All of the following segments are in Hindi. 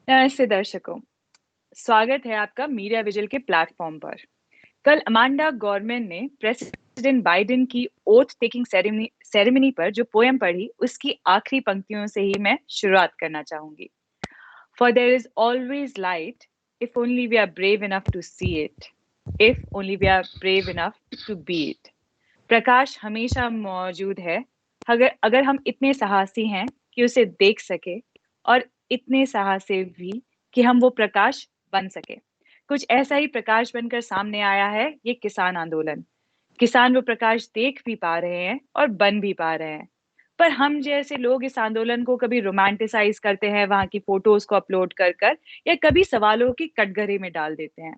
नमस्ते दर्शकों, स्वागत है आपका मीडिया विजिल के प्लेटफॉर्म पर। कल अमांडा गॉर्मन ने प्रेसिडेंट बाइडेन की ओथ टेकिंग सेरेमनी पर जो पोयम पढ़ी, उसकी आखिरी पंक्तियों से ही मैं शुरुआत करना चाहूंगी। For there is always light, if only we are brave enough to see it, if only we are brave enough to be it. प्रकाश हमेशा मौजूद है, अगर अगर हम इतने साहसी हैं कि उसे देख सके, और इतने साहसी भी कि हम वो प्रकाश बन सके। कुछ ऐसा ही प्रकाश बनकर सामने आया है ये किसान आंदोलन। किसान वो प्रकाश देख भी पा रहे हैं और बन भी पा रहे हैं। पर हम जैसे लोग इस आंदोलन को कभी रोमांटिसाइज करते हैं वहां की फोटोज को अपलोड कर कर, या कभी सवालों की कटघरे में डाल देते हैं।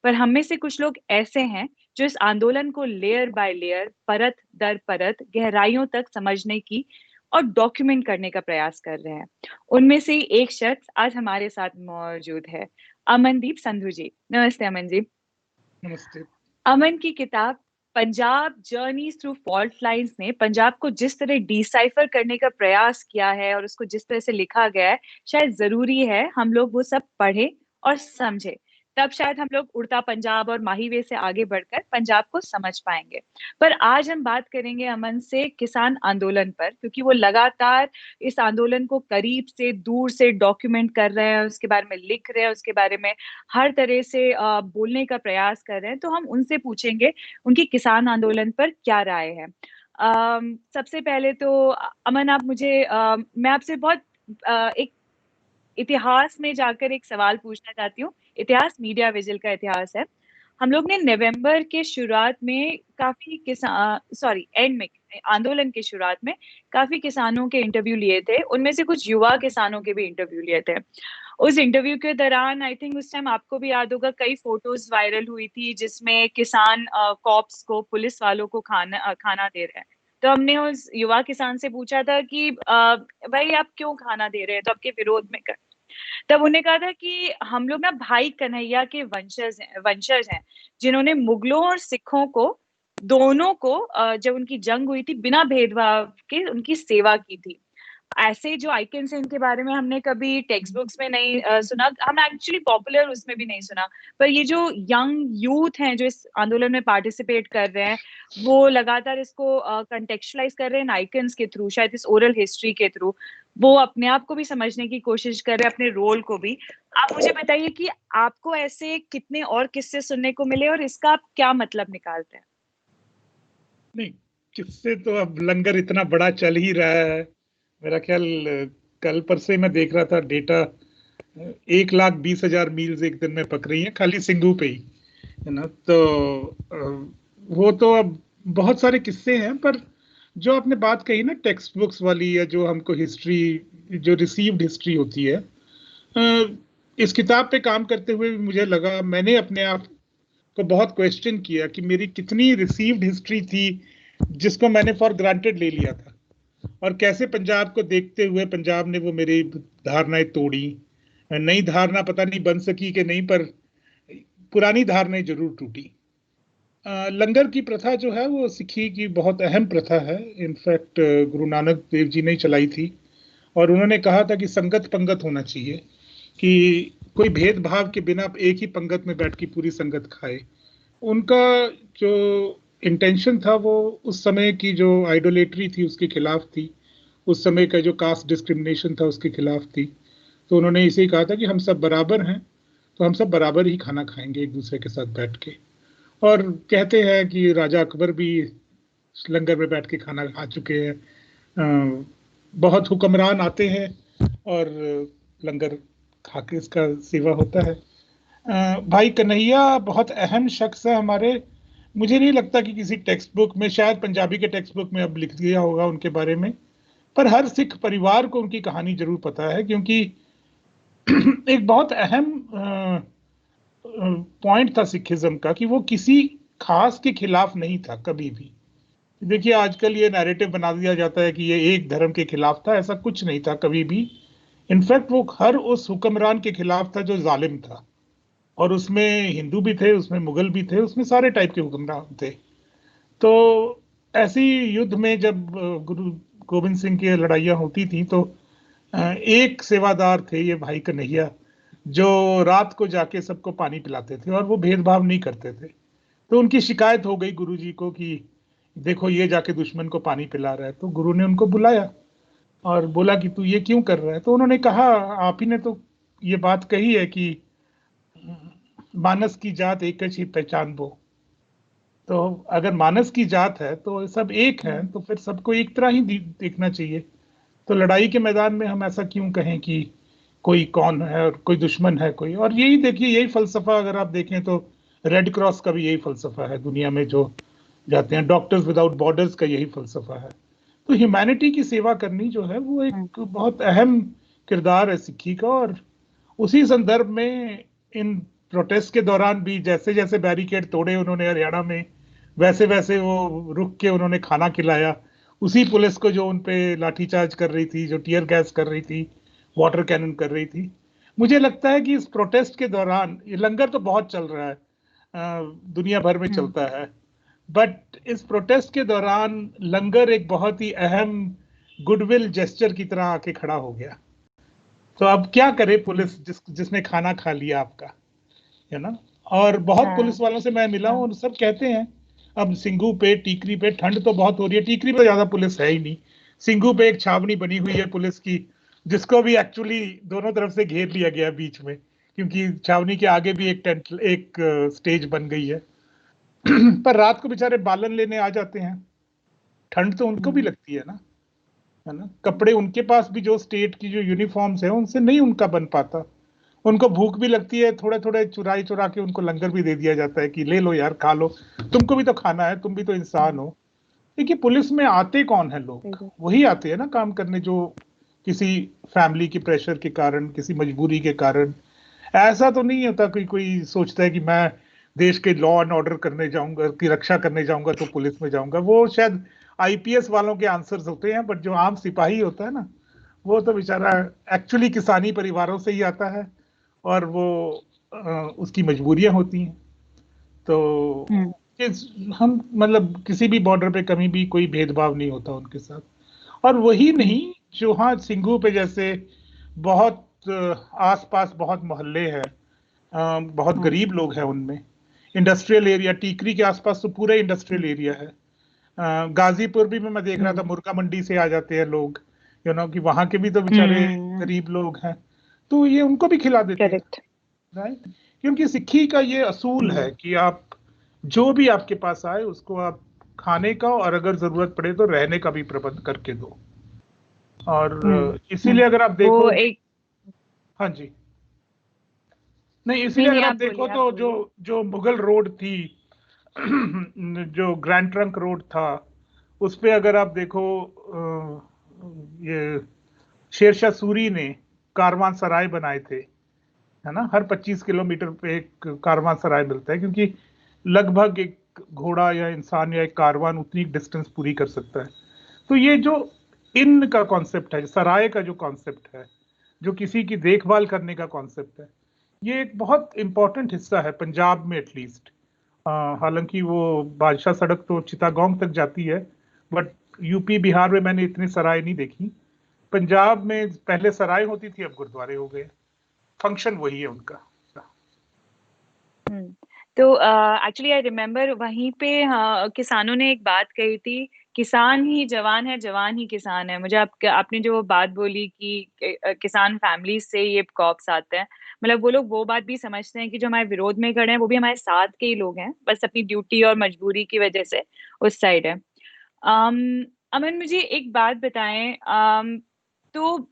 पर हम में से कुछ लोग ऐसे हैं जो इस आंदोलन को लेयर बाय लेयर, परत दर परत, गहराइयों तक समझने की और डॉक्यूमेंट करने का प्रयास कर रहे हैं। उनमें से ही एक शख्स आज हमारे साथ मौजूद है, अमनदीप संधू जी। नमस्ते अमन जी। नमस्ते। अमन की किताब Punjab journeys through fault lines ने पंजाब को जिस तरह डिसाइफर करने का प्रयास किया है और उसको जिस तरह से लिखा गया है, शायद जरूरी है हम लोग वो सब पढ़े और समझे। तब शायद हम लोग उड़ता पंजाब और माहीवे से आगे बढ़कर पंजाब को समझ पाएंगे। पर आज हम बात करेंगे अमन से किसान आंदोलन पर, क्योंकि वो लगातार इस आंदोलन को करीब से दूर से डॉक्यूमेंट कर रहे हैं, उसके बारे में लिख रहे हैं, उसके बारे में हर तरह से बोलने का प्रयास कर रहे हैं। तो हम उनसे पूछेंगे उनकी किसान आंदोलन पर क्या राय है। सबसे पहले तो अमन, आप मुझे मैं आपसे बहुत एक इतिहास में जाकर एक सवाल पूछना चाहती हूँ। इतिहास मीडिया विजिल का इतिहास है। हम लोग ने नवंबर के शुरुआत में काफी किसान एंड में आंदोलन के शुरुआत में काफी किसानों के इंटरव्यू लिए थे। उनमें से कुछ युवा किसानों के भी इंटरव्यू लिए थे। उस इंटरव्यू के दौरान आई थिंक उस टाइम आपको भी याद होगा, कई फोटोज वायरल हुई थी जिसमें किसान कॉप्स को, पुलिस वालों को खाना दे रहे हैं। तो हमने उस युवा किसान से पूछा था कि भाई आप क्यों खाना दे रहे हैं, तो आपके विरोध में कर। तब उन्हें कहा था कि हम लोग ना भाई कन्हैया के वंशज हैं, जिन्होंने मुगलों और सिखों को, दोनों को जब उनकी जंग हुई थी, बिना भेदभाव के उनकी सेवा की थी। ऐसे जो आइकन्स हैं इनके बारे में हमने कभी टेक्स्ट बुक्स में नहीं सुना, हम एक्चुअली पॉपुलर उसमें भी नहीं सुना। पर ये जो यंग यूथ हैं जो इस आंदोलन में पार्टिसिपेट कर रहे हैं, वो लगातार इसको कंटेक्चुअलाइज कर रहे हैं आइकन्स के थ्रू, शायद इस ओरल हिस्ट्री के थ्रू। वो अपने आप को भी समझने की कोशिश कर रहे हैं, अपने रोल को भी। आप मुझे बताइए कि आपको ऐसे कितने और किस्से सुनने को मिले और इसका आप क्या मतलब निकालते हैं? नहीं, किससे तो अब लंगर इतना बड़ा चल ही रहा है। मेरा ख्याल कल परसों मैं देख रहा था डेटा, 1,20,000 मील्स एक दिन में पक रही है खाली सिंगू पे ही, है ना। तो वो तो अब बहुत सारे किस्से हैं। पर जो आपने बात कही ना टेक्स्ट बुक्स वाली, या जो हमको हिस्ट्री, जो रिसीव्ड हिस्ट्री होती है, इस किताब पे काम करते हुए भी मुझे लगा, मैंने अपने आप को बहुत क्वेश्चन किया कि मेरी कितनी रिसीव्ड हिस्ट्री थी जिसको मैंने फॉर ग्रांटेड ले लिया था, और कैसे पंजाब को देखते हुए पंजाब ने वो मेरी धारणाएं तोड़ी। नई धारणा पता नहीं बन सकी कि नहीं, पर पुरानी धारणाएं जरूर टूटी। लंगर की प्रथा जो है वो सिखी की बहुत अहम प्रथा है। इनफैक्ट गुरु नानक देव जी ने चलाई थी, और उन्होंने कहा था कि संगत पंगत होना चाहिए, कि कोई भेदभाव के बिना एक ही पंगत में बैठ के पूरी संगत खाए। उनका जो इंटेंशन था वो उस समय की जो आइडोलेट्री थी उसके खिलाफ थी, उस समय का जो कास्ट डिस्क्रिमिनेशन था उसके खिलाफ थी। तो उन्होंने इसे ही कहा था कि हम सब बराबर हैं, तो हम सब बराबर ही खाना खाएंगे एक दूसरे के साथ बैठ के। और कहते हैं कि राजा अकबर भी लंगर में बैठ के खाना खा चुके हैं। बहुत हुक्मरान आते हैं और लंगर खा के इसका सेवा होता है। भाई कन्हैया बहुत अहम शख्स है हमारे। मुझे नहीं लगता कि किसी टेक्स्ट बुक में, शायद पंजाबी के टेक्स्ट बुक में अब लिख दिया होगा उनके बारे में, पर हर सिख परिवार को उनकी कहानी जरूर पता है, क्योंकि एक बहुत अहम पॉइंट था सिखिज्म का कि वो किसी खास के खिलाफ नहीं था कभी भी। देखिए आजकल ये नैरेटिव बना दिया जाता है कि ये एक धर्म के खिलाफ था, ऐसा कुछ नहीं था कभी भी। इनफैक्ट वो हर उस हुक्मरान के खिलाफ था जो जालिम था, और उसमें हिंदू भी थे, उसमें मुगल भी थे, उसमें सारे टाइप के हुक्मरान थे। तो ऐसी युद्ध में जब गुरु गोविंद सिंह की लड़ाइयाँ होती थी तो एक सेवादार थे ये भाई कन्हैया, जो रात को जाके सबको पानी पिलाते थे और वो भेदभाव नहीं करते थे। तो उनकी शिकायत हो गई गुरुजी को कि देखो ये जाके दुश्मन को पानी पिला रहा है। तो गुरु ने उनको बुलाया और बोला कि तू ये क्यों कर रहा है। तो उन्होंने कहा आप ही ने तो ये बात कही है कि मानस की जात एक ही पहचान बो। तो अगर मानस की जात है तो सब एक है, तो फिर सबको एक तरह ही देखना चाहिए। तो लड़ाई के मैदान में हम ऐसा क्यों कहें कि कोई कौन है और कोई दुश्मन है कोई। और यही देखिए, यही फलसफा अगर आप देखें तो रेड क्रॉस का भी यही फलसफा है। दुनिया में जो जाते हैं, डॉक्टर्स विदाउट बॉर्डर्स का यही फलसफा है। तो ह्यूमैनिटी की सेवा करनी जो है वो एक बहुत अहम किरदार है सिक्खी का। और उसी संदर्भ में इन प्रोटेस्ट के दौरान भी जैसे जैसे बैरिकेड तोड़े उन्होंने हरियाणा में, वैसे वैसे वो रुक के उन्होंने खाना खिलाया उसी पुलिस को जो उन पे लाठीचार्ज कर रही थी, जो टियर गैस कर रही थी, वाटर कैनन कर रही थी। मुझे लगता है कि इस प्रोटेस्ट के दौरान ये लंगर तो बहुत चल रहा है, दुनिया भर में चलता है, बट इस प्रोटेस्ट के दौरान लंगर एक बहुत ही अहम गुडविल जेस्चर की तरह आके खड़ा हो गया। तो अब क्या करे पुलिस जिसने खाना खा लिया आपका, है ना। और बहुत पुलिस वालों से मैं मिला हूँ, सब कहते हैं अब सिंगू पे टीकरी पे ठंड तो बहुत हो रही है। टीकरी पे ज्यादा पुलिस है ही नहीं, सिंगू पे एक छावनी बनी हुई है पुलिस की, जिसको भी एक्चुअली दोनों तरफ से घेर लिया गया बीच में, क्योंकि छावनी के आगे भी एक टेंट, एक स्टेज बन गई है। पर रात को बेचारे बालन लेने आ जाते हैं, ठंड तो उनको भी लगती है ना। कपड़े उनके पास भी जो स्टेट की जो यूनिफॉर्म्स है उनसे नहीं उनका बन पाता। उनको भूख भी लगती है, थोड़े थोड़े चुराई चुरा के उनको लंगर भी दे दिया जाता है कि ले लो यार खा लो, तुमको भी तो खाना है, तुम भी तो इंसान हो। देखिए पुलिस में आते कौन है लोग, वही आते हैं ना काम करने जो किसी फैमिली के प्रेशर के कारण, किसी मजबूरी के कारण। ऐसा तो नहीं होता कि कोई सोचता है कि मैं देश के लॉ एंड ऑर्डर करने जाऊंगा, की रक्षा करने जाऊंगा तो पुलिस में जाऊंगा। वो शायद आईपीएस वालों के आंसर्स होते हैं, बट जो आम सिपाही होता है ना, वो तो बेचारा एक्चुअली किसानी परिवारों से ही आता है और वो उसकी मजबूरियां होती हैं। तो हम मतलब किसी भी बॉर्डर पे कभी भी कोई भेदभाव नहीं होता उनके साथ। और वही नहीं, जो हाँ सिंघू पे जैसे बहुत आसपास बहुत मोहल्ले हैं, बहुत गरीब लोग हैं उनमें, इंडस्ट्रियल एरिया टीकरी के आसपास तो पूरा इंडस्ट्रियल एरिया है। गाजीपुर भी मैं देख रहा था मुर्गा मंडी से आ जाते हैं लोग, कि वहां के भी तो बेचारे गरीब लोग हैं, तो ये उनको भी खिला देते हैं, राइट। क्योंकि सिक्खी का ये असूल है कि आप जो भी आपके पास आए उसको आप खाने का और अगर जरूरत पड़े तो रहने का भी प्रबंध करके दो। और इसीलिए अगर आप देखो, एक हाँ जी, नहीं नहीं इसीलिए नहीं अगर आप आप देखो बोलिए आप तो जो बोलिए। जो मुगल रोड थी, जो ग्रैंड ट्रंक रोड था, उस पे अगर आप देखो ये शेरशाह सूरी ने कारवां सराय बनाए थे, है ना। हर 25 किलोमीटर पे एक कारवां सराय मिलता है, क्योंकि लगभग एक घोड़ा या इंसान या एक कारवान उतनी डिस्टेंस पूरी कर सकता है। तो ये जो इन का कॉन्सेप्ट है, सराय का जो कॉन्सेप्ट है, जो किसी की देखभाल करने का कॉन्सेप्ट है, ये एक बहुत इंपॉर्टेंट हिस्सा है पंजाब में एटलीस्ट। हालांकि वो बादशाह सड़क तो चिटागोंग तक जाती है, बट यूपी बिहार में मैंने इतनी सराय नहीं देखी। पंजाब में पहले सराय होती थी, अब गुरुद्वारे हो गए। फंक्शन वही है उनका। तो एक्चुअली आई रिमेम्बर वहीं पे किसानों ने एक बात कही थी, किसान ही जवान है, जवान ही किसान है। मुझे आपने जो बात बोली कि किसान फैमिली से ये कॉप्स आते हैं, मतलब वो लोग वो बात भी समझते हैं कि जो हमारे विरोध में खड़े हैं वो भी हमारे साथ के ही लोग हैं, बस अपनी ड्यूटी और मजबूरी की वजह से उस साइड है। अमन मुझे एक बात बताएं, तो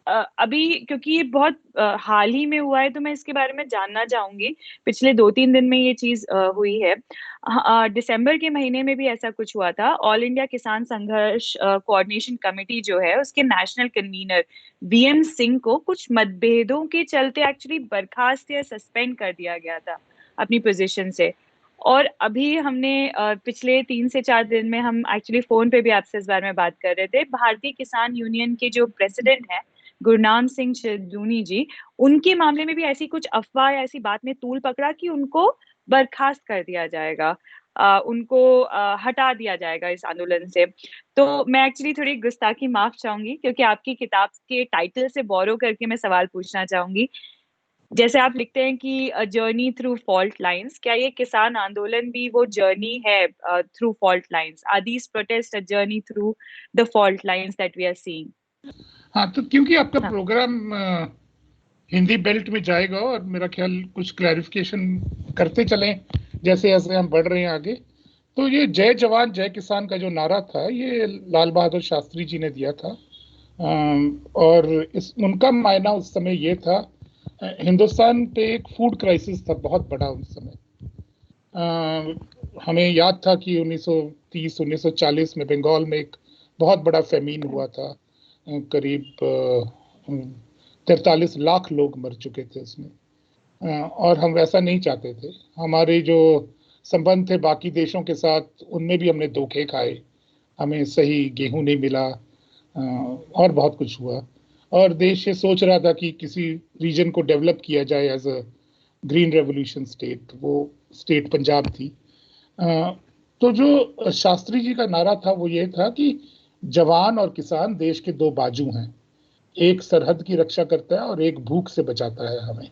अभी क्योंकि ये बहुत हाल ही में हुआ है तो मैं इसके बारे में जानना चाहूंगी। पिछले 2-3 दिन में ये चीज हुई है। दिसंबर के महीने में भी ऐसा कुछ हुआ था। ऑल इंडिया किसान संघर्ष कोऑर्डिनेशन कमेटी जो है उसके नेशनल कन्वीनर वीएम सिंह को कुछ मतभेदों के चलते एक्चुअली बर्खास्त या सस्पेंड कर दिया गया था अपनी पोजीशन से। और अभी हमने पिछले 3 से 4 दिन में हम एक्चुअली फोन पे भी आपसे इस बारे में बात कर रहे थे। भारतीय किसान यूनियन के जो प्रेसिडेंट हैं गुरनाम सिंह सिद्धूनी जी, उनके मामले में भी ऐसी कुछ अफवाह या ऐसी बात ने तूल पकड़ा कि उनको बर्खास्त कर दिया जाएगा, उनको हटा दिया जाएगा इस आंदोलन से। तो मैं एक्चुअली थोड़ी गुस्ताखी माफ चाहूंगी क्योंकि आपकी किताब के टाइटल से बोरो करके मैं सवाल पूछना चाहूंगी। जैसे आप लिखते हैं कि a journey through fault lines, क्या ये किसान आंदोलन भी वो जर्नी है through fault lines? Are these protest a journey through the fault lines that we are seeing? हाँ, तो क्योंकि आपका हाँ। प्रोग्राम हिंदी बेल्ट में जाएगा और मेरा ख्याल कुछ क्लैरिफिकेशन करते चलें जैसे जैसे हम बढ़ रहे हैं आगे। तो ये जय जवान जय किसान का जो नारा था, ये लाल बहादुर शास्त्री जी ने दिया था। और इस उनका मायना उस समय ये था, हिंदुस्तान पे एक फूड क्राइसिस था बहुत बड़ा उस समय। हमें याद था कि 1930-1940 में बंगाल में एक बहुत बड़ा फेमीन हुआ था। करीब 43 लाख लोग मर चुके थे उसमें। और हम वैसा नहीं चाहते थे। हमारे जो संबंध थे बाकी देशों के साथ, उनमें भी हमने धोखे खाए, हमें सही गेहूं नहीं मिला, और बहुत कुछ हुआ। और देश ये सोच रहा था कि किसी रीजन को डेवलप किया जाए as a green revolution state. वो स्टेट पंजाब थी। तो जो शास्त्री जी का नारा था वो ये था कि जवान और किसान देश के दो बाजू हैं, एक सरहद की रक्षा करता है और एक भूख से बचाता है हमें।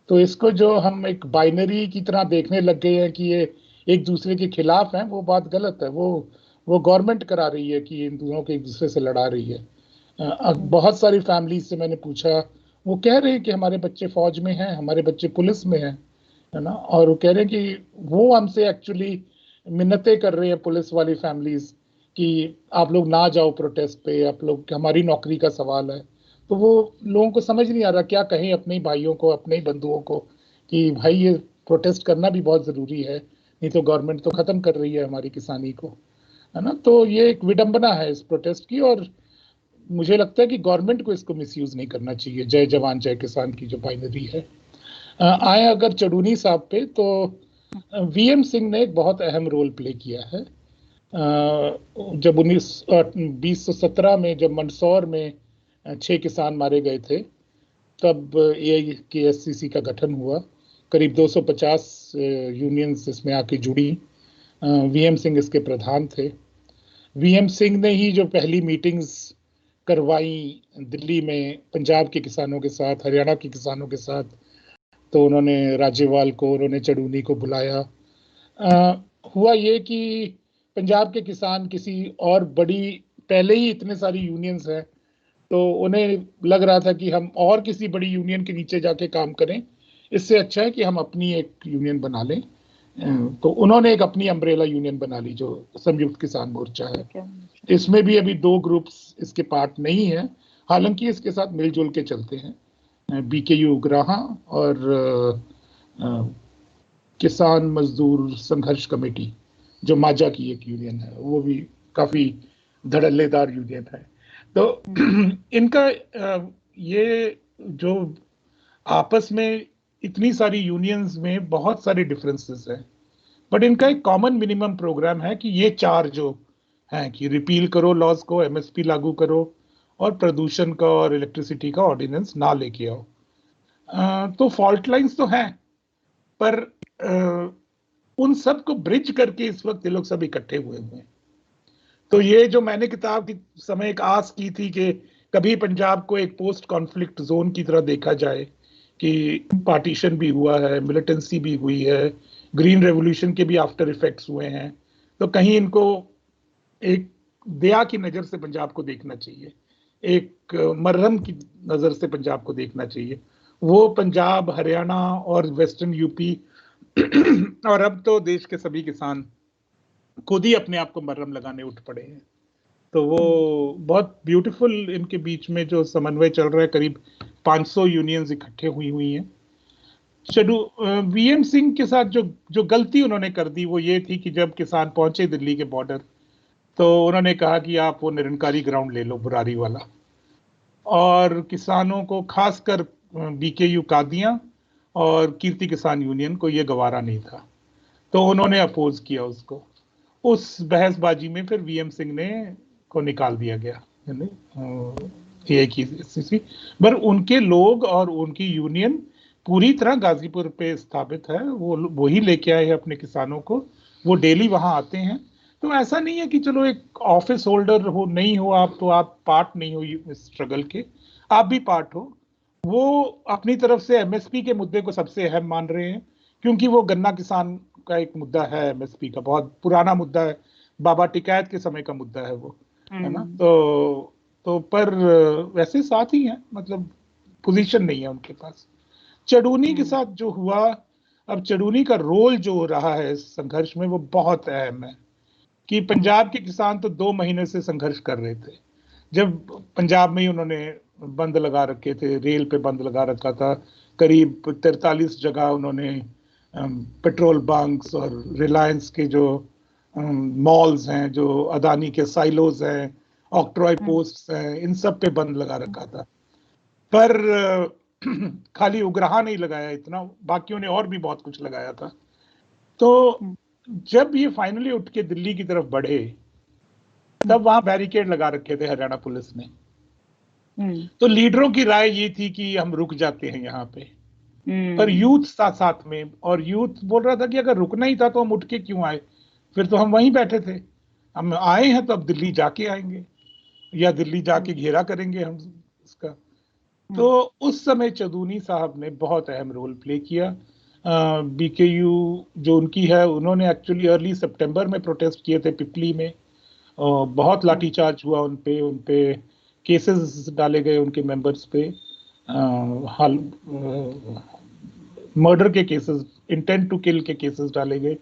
तो इसको जो हम एक बाइनरी की तरह देखने लग गए हैं कि ये एक दूसरे के खिलाफ हैं, वो बात गलत है। वो गवर्नमेंट करा रही है कि इन दोनों को एक दूसरे से लड़ा रही है। बहुत सारी फैमिली से मैंने पूछा, वो कह रहे हैं कि हमारे बच्चे फौज में हैं, हमारे बच्चे पुलिस में हैं, है ना। और वो कह रहे हैं कि वो हमसे एक्चुअली मिन्नतें कर रहे हैं, पुलिस वाली फैमिलीज, कि आप लोग ना जाओ प्रोटेस्ट पे, आप लोग, हमारी नौकरी का सवाल है। तो वो लोगों को समझ नहीं आ रहा क्या कहें अपने ही भाइयों को, अपने ही बंधुओं को, कि भाई ये प्रोटेस्ट करना भी बहुत जरूरी है, नहीं तो गवर्नमेंट तो खत्म कर रही है हमारी किसानी को, है ना। तो ये एक विडंबना है इस प्रोटेस्ट की, और मुझे लगता है कि गवर्नमेंट को इसको मिसयूज नहीं करना चाहिए, जय जवान जय किसान की जो बाइनरी है। आए अगर चड़ूनी साहब पे, तो वीएम सिंह ने एक बहुत अहम रोल प्ले किया है। जब 2017 में जब मंदसौर में 6 किसान मारे गए थे, तब AIKSCC का गठन हुआ। करीब 250 यूनियंस इसमें आके जुड़ी। वीएम सिंह इसके प्रधान थे। वीएम सिंह ने ही जो पहली मीटिंग्स करवाई दिल्ली में पंजाब के किसानों के साथ, हरियाणा के किसानों के साथ, तो उन्होंने राज्यपाल को, उन्होंने चड़ूनी को बुलाया। हुआ ये कि पंजाब के किसान किसी और बड़ी, पहले ही इतने सारी यूनियंस हैं, तो उन्हें लग रहा था कि हम और किसी बड़ी यूनियन के नीचे जाके काम करें, इससे अच्छा है कि हम अपनी एक यूनियन बना लें। तो उन्होंने एक अपनी अम्ब्रेला यूनियन बना ली जो संयुक्त किसान मोर्चा है। इसमें भी अभी 2 ग्रुप्स इसके पार्ट नहीं है, हालांकि इसके साथ मिलजुल के चलते हैं। BKU उग्राहा और किसान मजदूर संघर्ष कमेटी, जो माजा की एक यूनियन है, वो भी काफी धड़ल्लेदार यूनियन है। तो इनका ये जो आपस में इतनी सारी यूनियंस में बहुत सारे डिफरेंसेस हैं, बट इनका एक कॉमन मिनिमम प्रोग्राम है कि ये चार जो हैं कि रिपील करो लॉज को, MSP लागू करो, और प्रदूषण का और इलेक्ट्रिसिटी का ऑर्डिनेंस ना लेके आओ। तो फॉल्ट लाइंस तो हैं, पर उन सब को ब्रिज करके इस वक्त ये लोग सब इकट्ठे हुए हैं। तो ये जो मैंने किताब की समय एक आस की थी कि कभी पंजाब को एक पोस्ट कॉन्फ्लिक्ट जोन की तरह देखा जाए, कि पार्टीशन भी हुआ है, मिलिटेंसी भी हुई है, ग्रीन रेवोल्यूशन के भी आफ्टर इफेक्ट्स हुए हैं, तो कहीं इनको एक दया की नजर से पंजाब को देखना चाहिए, एक मरहम की नजर से पंजाब को देखना चाहिए। वो पंजाब, हरियाणा और वेस्टर्न यूपी और अब तो देश के सभी किसान खुद ही अपने आप को मरहम लगाने उठ पड़े हैं। तो वो बहुत ब्यूटीफुल इनके बीच में जो समन्वय चल रहा है, करीब 500 यूनियंस इकट्ठे हुई हैं। चलो, वीएम सिंह के साथ जो जो गलती उन्होंने कर दी वो ये थी कि जब किसान पहुंचे दिल्ली के बॉर्डर, तो उन्होंने कहा कि आप वो निरंकारी ग्राउंड ले लो, बुरारी वाला। और किसानों को, खासकर BKU कादियां और कीर्ति किसान यूनियन को ये गवारा नहीं था, तो उन्होंने अपोज किया उसको। उस बहसबाजी में फिर वीएम सिंह ने को निकाल दिया गया, एक ही स्थिति। पर उनके लोग और उनकी यूनियन पूरी तरह गाजीपुर पे स्थापित है। वो वही लेके आए हैं अपने किसानों को, वो डेली वहां आते हैं। तो ऐसा नहीं है कि चलो एक ऑफिस होल्डर हो, नहीं हो आप तो आप पार्ट नहीं हो इस स्ट्रगल के, आप भी पार्ट हो। वो अपनी तरफ से एमएसपी के मुद्दे को सबसे अहम मान रहे हैं, क्योंकि वो गन्ना किसान का एक मुद्दा है, एमएसपी का बहुत पुराना मुद्दा है, बाबा टिकैत के समय का मुद्दा है वो, है ना। तो पर वैसे साथ ही हैं, मतलब पोजीशन नहीं है उनके पास। चडूनी के साथ जो हुआ, अब चडूनी का रोल जो रहा है इस संघर्ष में वो बहुत अहम है, कि पंजाब के किसान तो 2 महीने से संघर्ष कर रहे थे। जब पंजाब में ही उन्होंने बंद लगा रखे थे, रेल पे बंद लगा रखा था, करीब 43 जगह उन्होंने पेट्रोल बंक्स और रिलायंस के जो मॉल्स हैं, जो अदानी के साइलोज हैं, ऑक्ट्रॉय पोस्ट हैं, इन सब पे बंद लगा रखा था। पर खाली उग्रहा नहीं लगाया इतना, बाकियों ने और भी बहुत कुछ लगाया था। तो जब ये फाइनली उठ के दिल्ली की तरफ बढ़े, तब वहां बैरिकेड लगा रखे थे हरियाणा पुलिस ने। तो लीडरों की राय ये थी कि हम रुक जाते हैं यहाँ पे, पर यूथ साथ साथ में, और यूथ बोल रहा था कि अगर रुकना ही था तो हम उठ के क्यों आए, फिर तो हम वहीं बैठे थे, हम आए हैं तो अब दिल्ली जाके आएंगे, या दिल्ली जाके घेरा करेंगे हम इसका। तो उस समय चदूनी साहब ने बहुत अहम रोल प्ले किया। बीकेयू जो उनकी है, उन्होंने एक्चुअली अर्ली सितंबर में प्रोटेस्ट किए थे पिपली में, और बहुत लाठीचार्ज हुआ उनपे केसेस डाले गए उनके मेंबर्स पे, हाल मर्डर के केसेस, इंटेंट टू किल के केसेस डाले गए।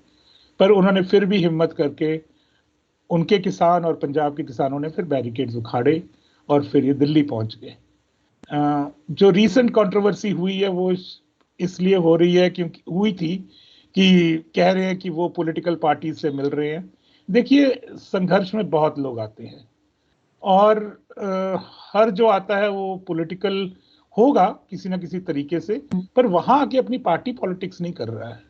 पर उन्होंने फिर भी हिम्मत करके, उनके किसान और पंजाब के किसानों ने फिर बैरिकेड्स उखाड़े और फिर ये दिल्ली पहुंच गए। जो रीसेंट कंट्रोवर्सी हुई है वो इसलिए हो रही है, क्योंकि हुई थी कि कह रहे हैं कि वो पॉलिटिकल पार्टी से मिल रहे हैं। देखिए, संघर्ष में बहुत लोग आते हैं, और हर जो आता है वो पॉलिटिकल होगा किसी ना किसी तरीके से, पर वहां आके अपनी पार्टी पॉलिटिक्स नहीं कर रहा है,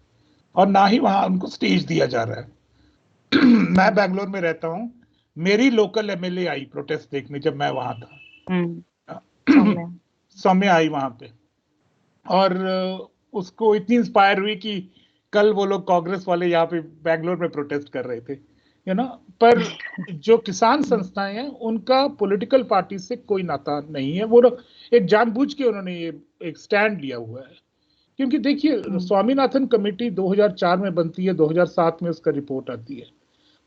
और ना ही वहां उनको स्टेज दिया जा रहा है। मैं बैंगलोर में रहता हूँ, मेरी लोकल एमएलए आई प्रोटेस्ट देखने जब मैं वहां था। सौम्या आई वहां पे, और उसको इतनी इंस्पायर हुई कि कल वो लोग कांग्रेस वाले यहाँ पे बैंगलोर में प्रोटेस्ट कर रहे थे, ना। पर जो किसान संस्थाएं हैं उनका पॉलिटिकल पार्टी से कोई नाता नहीं है, वो लोग एक जानबूझ के उन्होंने ये एक स्टैंड लिया हुआ है। क्योंकि देखिए, स्वामीनाथन कमेटी 2004 में बनती है, 2007 में उसका रिपोर्ट आती है।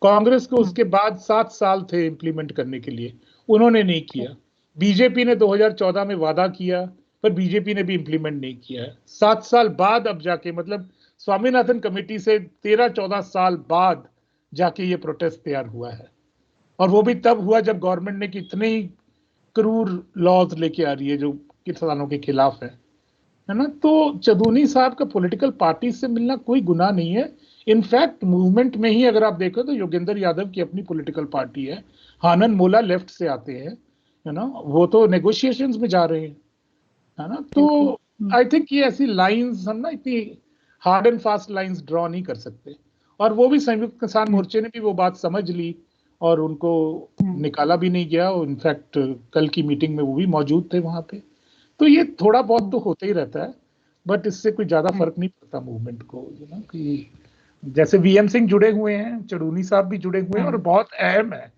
कांग्रेस को उसके बाद 7 साल थे इंप्लीमेंट करने के लिए, उन्होंने नहीं किया। बीजेपी ने 2014 में वादा किया, पर बीजेपी ने भी इंप्लीमेंट नहीं किया है। 7 साल बाद अब जाके, मतलब स्वामीनाथन कमेटी से 13-14 साल बाद जाके ये प्रोटेस्ट तैयार हुआ है, और वो भी तब हुआ जब गवर्नमेंट ने कितने क्रूर लॉज लेके आ रही है जो किसानों के खिलाफ है ना। तो चदूनी साहब का पॉलिटिकल पार्टी से मिलना कोई गुनाह नहीं है। इनफैक्ट मूवमेंट में ही अगर आप देखो तो योगेंद्र यादव की अपनी पॉलिटिकल पार्टी है, आनंद मोला लेफ्ट से आते हैं, है ना, वो तो नेगोशिएशंस में जा रहे हैं, है ना। तो आई थिंक ये ऐसी लाइंस हम ना इतनी hard and fast lines draw नहीं कर सकते, और वो भी संयुक्त किसान मोर्चे ने भी वो बात समझ ली, और उनको निकाला भी नहीं गया। इनफैक्ट कल की मीटिंग में वो भी मौजूद थे वहां पे। तो ये थोड़ा बहुत तो होता ही रहता है, बट इससे कोई ज्यादा फर्क नहीं पड़ता मूवमेंट को, कि जैसे वीएम सिंह जुड़े हुए हैं, चडूनी साहब भी जुड़े हुए हैं, और बहुत अहम है।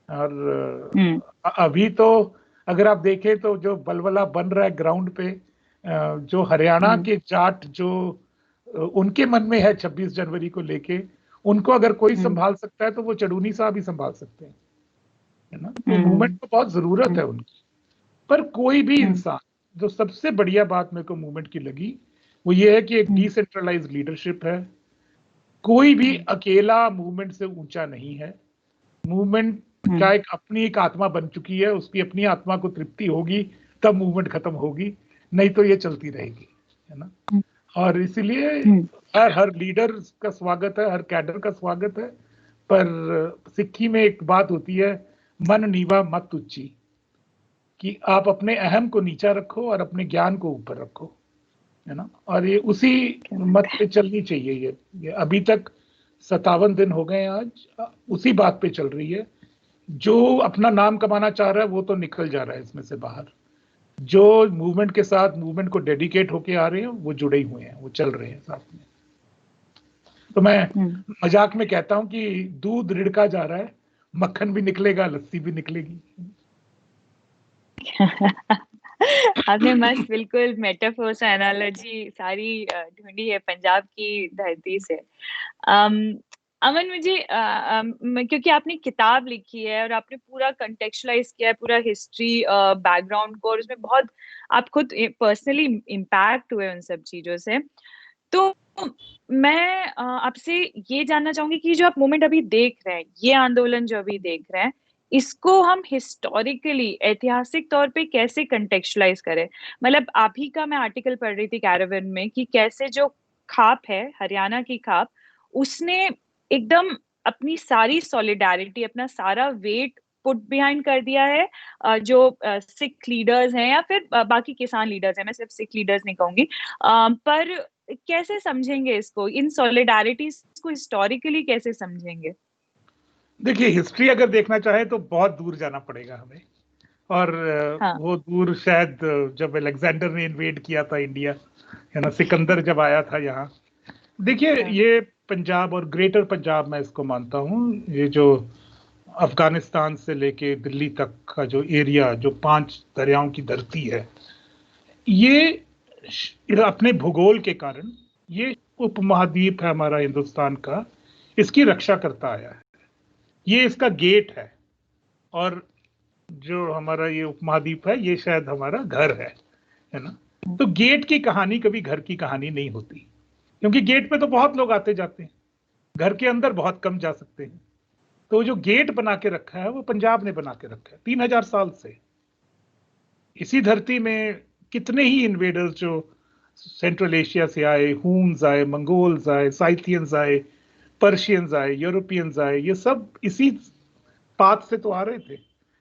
और अभी तो अगर आप देखें तो जो बलबला बन रहा है ग्राउंड पे, जो हरियाणा के जाट जो उनके मन में है 26 जनवरी को लेके, उनको अगर कोई संभाल सकता है तो वो चडूनी साहब ही संभाल सकते हैं, है ना। तो मूवमेंट को बहुत जरूरत है उनकी। पर कोई भी इंसान, जो सबसे बढ़िया बात मेरे को मूवमेंट की लगी वो ये है कि एक डिसेंट्रलाइज्ड लीडरशिप है। कोई भी अकेला मूवमेंट से ऊंचा नहीं है। मूवमेंट का अपनी एक आत्मा बन चुकी है, उसकी अपनी आत्मा को तृप्ति होगी तब मूवमेंट खत्म होगी, नहीं तो ये चलती रहेगी, है ना। और इसीलिए हर लीडर का स्वागत है, हर कैडर का स्वागत है। पर सिक्की में एक बात होती है, मन नीवा मत उच्ची, कि आप अपने अहम को नीचा रखो और अपने ज्ञान को ऊपर रखो, है ना। और ये उसी मत पे चलनी चाहिए। ये अभी तक 57 दिन हो गए आज, उसी बात पे चल रही है। जो अपना नाम कमाना चाह रहा है वो तो निकल जा रहा है इसमें से बाहर। जो मूवमेंट के साथ, मूवमेंट को डेडिकेट होके आ रहे हैं, वो जुड़े ही हुए हैं, वो चल रहे हैं साथ में। तो मैं मजाक में कहता हूं कि दूध रिड़का जा रहा है, मक्खन भी निकलेगा, लस्सी भी निकलेगी। आपने मस्त बिल्कुल मेटाफोर से एनालॉजी सारी ढूंढी है पंजाब की धरती से। अम, अमन मुझे क्योंकि आपने किताब लिखी है और आपने पूरा कंटेक्चुअलाइज किया है पूरा हिस्ट्री बैकग्राउंड को, और उसमें बहुत आप खुद पर्सनली इम्पैक्ट हुए उन सब चीजों से। तो मैं आपसे ये जानना चाहूंगी कि जो आप मोमेंट अभी देख रहे हैं, ये आंदोलन जो अभी देख रहे हैं, इसको हम हिस्टोरिकली ऐतिहासिक तौर पे कैसे कंटेक्चुअलाइज करें? मतलब आप ही का मैं आर्टिकल पढ़ रही थी कैरावन में कि कैसे जो खाप है, हरियाणा की खाप, उसने एकदम अपनी सारी सॉलिडारिटी, अपना सारा वेट पुट बिहाइंड कर दिया है जो सिख लीडर्स हैं या फिर बाकी किसान लीडर्स हैं, मैं सिर्फ सिख लीडर्स नहीं कहूंगी, पर कैसे समझेंगे इसको, इन सॉलिडारिटीज को हिस्टोरिकली कैसे समझेंगे? देखिए, हिस्ट्री अगर देखना चाहे तो बहुत दूर जाना पड़ेगा हमें। और हाँ। वो दूर शायद जब अलेक्जेंडर ने इन्वेड किया था इंडिया, है ना, सिकंदर जब आया था यहाँ। देखिए, हाँ। ये पंजाब और ग्रेटर पंजाब मैं इसको मानता हूँ, ये जो अफगानिस्तान से लेके दिल्ली तक का जो एरिया, जो 5 दरियाओं की धरती है, ये अपने भूगोल के कारण ये उपमहाद्वीप है हमारा हिंदुस्तान का, इसकी रक्षा करता आया है। ये इसका गेट है। और जो हमारा ये उपमहाद्वीप है, ये शायद हमारा घर है ना। तो गेट की कहानी कभी घर की कहानी नहीं होती, क्योंकि गेट पे तो बहुत लोग आते जाते हैं, घर के अंदर बहुत कम जा सकते हैं। तो जो गेट बना के रखा है वो पंजाब ने बना के रखा है 3000 साल से। इसी धरती में कितने ही इन्वेडर्स जो सेंट्रल एशिया से आए, हुन्स आए, मंगोल्स आए, साइथियंस आए, पर्शियंस आए, यूरोपियंस आए, ये सब इसी पाथ से तो आ रहे थे।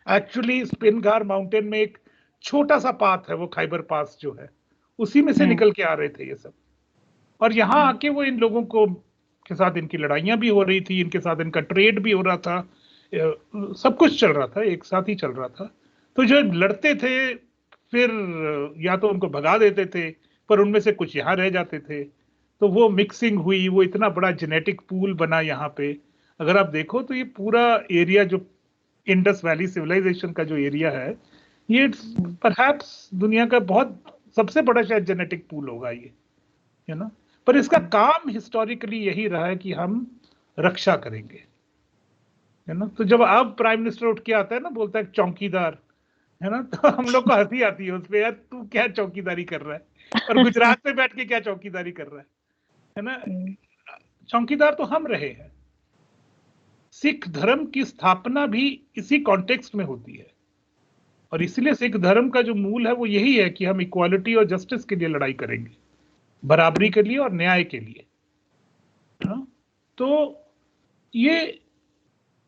एक्चुअली स्पिनगार माउंटेन में एक छोटा सा पाथ है, वो खाइबर पास जो है, उसी में से हम्म। निकल के आ रहे थे ये सब। और यहाँ हम्म। आके वो इन लोगों को के साथ इनकी लड़ाइयां भी हो रही थी, इनके साथ इनका ट्रेड भी हो रहा था, सब कुछ चल रहा था, एक साथ ही चल रहा था। तो जो लड़ते थे, फिर या तो उनको भगा देते थे, पर उनमें से कुछ यहाँ रह जाते थे। तो वो मिक्सिंग हुई, वो इतना बड़ा जेनेटिक पूल बना यहाँ पे। अगर आप देखो तो ये पूरा एरिया जो इंडस वैली सिविलाइजेशन का जो एरिया है, ये परहैप्स दुनिया का बहुत सबसे बड़ा शायद जेनेटिक पूल होगा ये, है ना। पर इसका काम हिस्टोरिकली यही रहा है कि हम रक्षा करेंगे, है ना। तो जब अब प्राइम मिनिस्टर उठ के आता है ना, बोलता है चौकीदार, है ना, तो हम लोग को हंसी आती है उस पे, यार तू क्या चौकीदारी कर रहा है, और गुजरात में बैठ के क्या चौकीदारी कर रहा है ना। हम्म। चौकीदार तो हम रहे हैं। सिख धर्म की स्थापना भी इसी कॉन्टेक्स्ट में होती है, और इसलिए सिख धर्म का जो मूल है वो यही है कि हम इक्वालिटी और जस्टिस के लिए लड़ाई करेंगे, बराबरी के लिए और न्याय के लिए, है ना। तो ये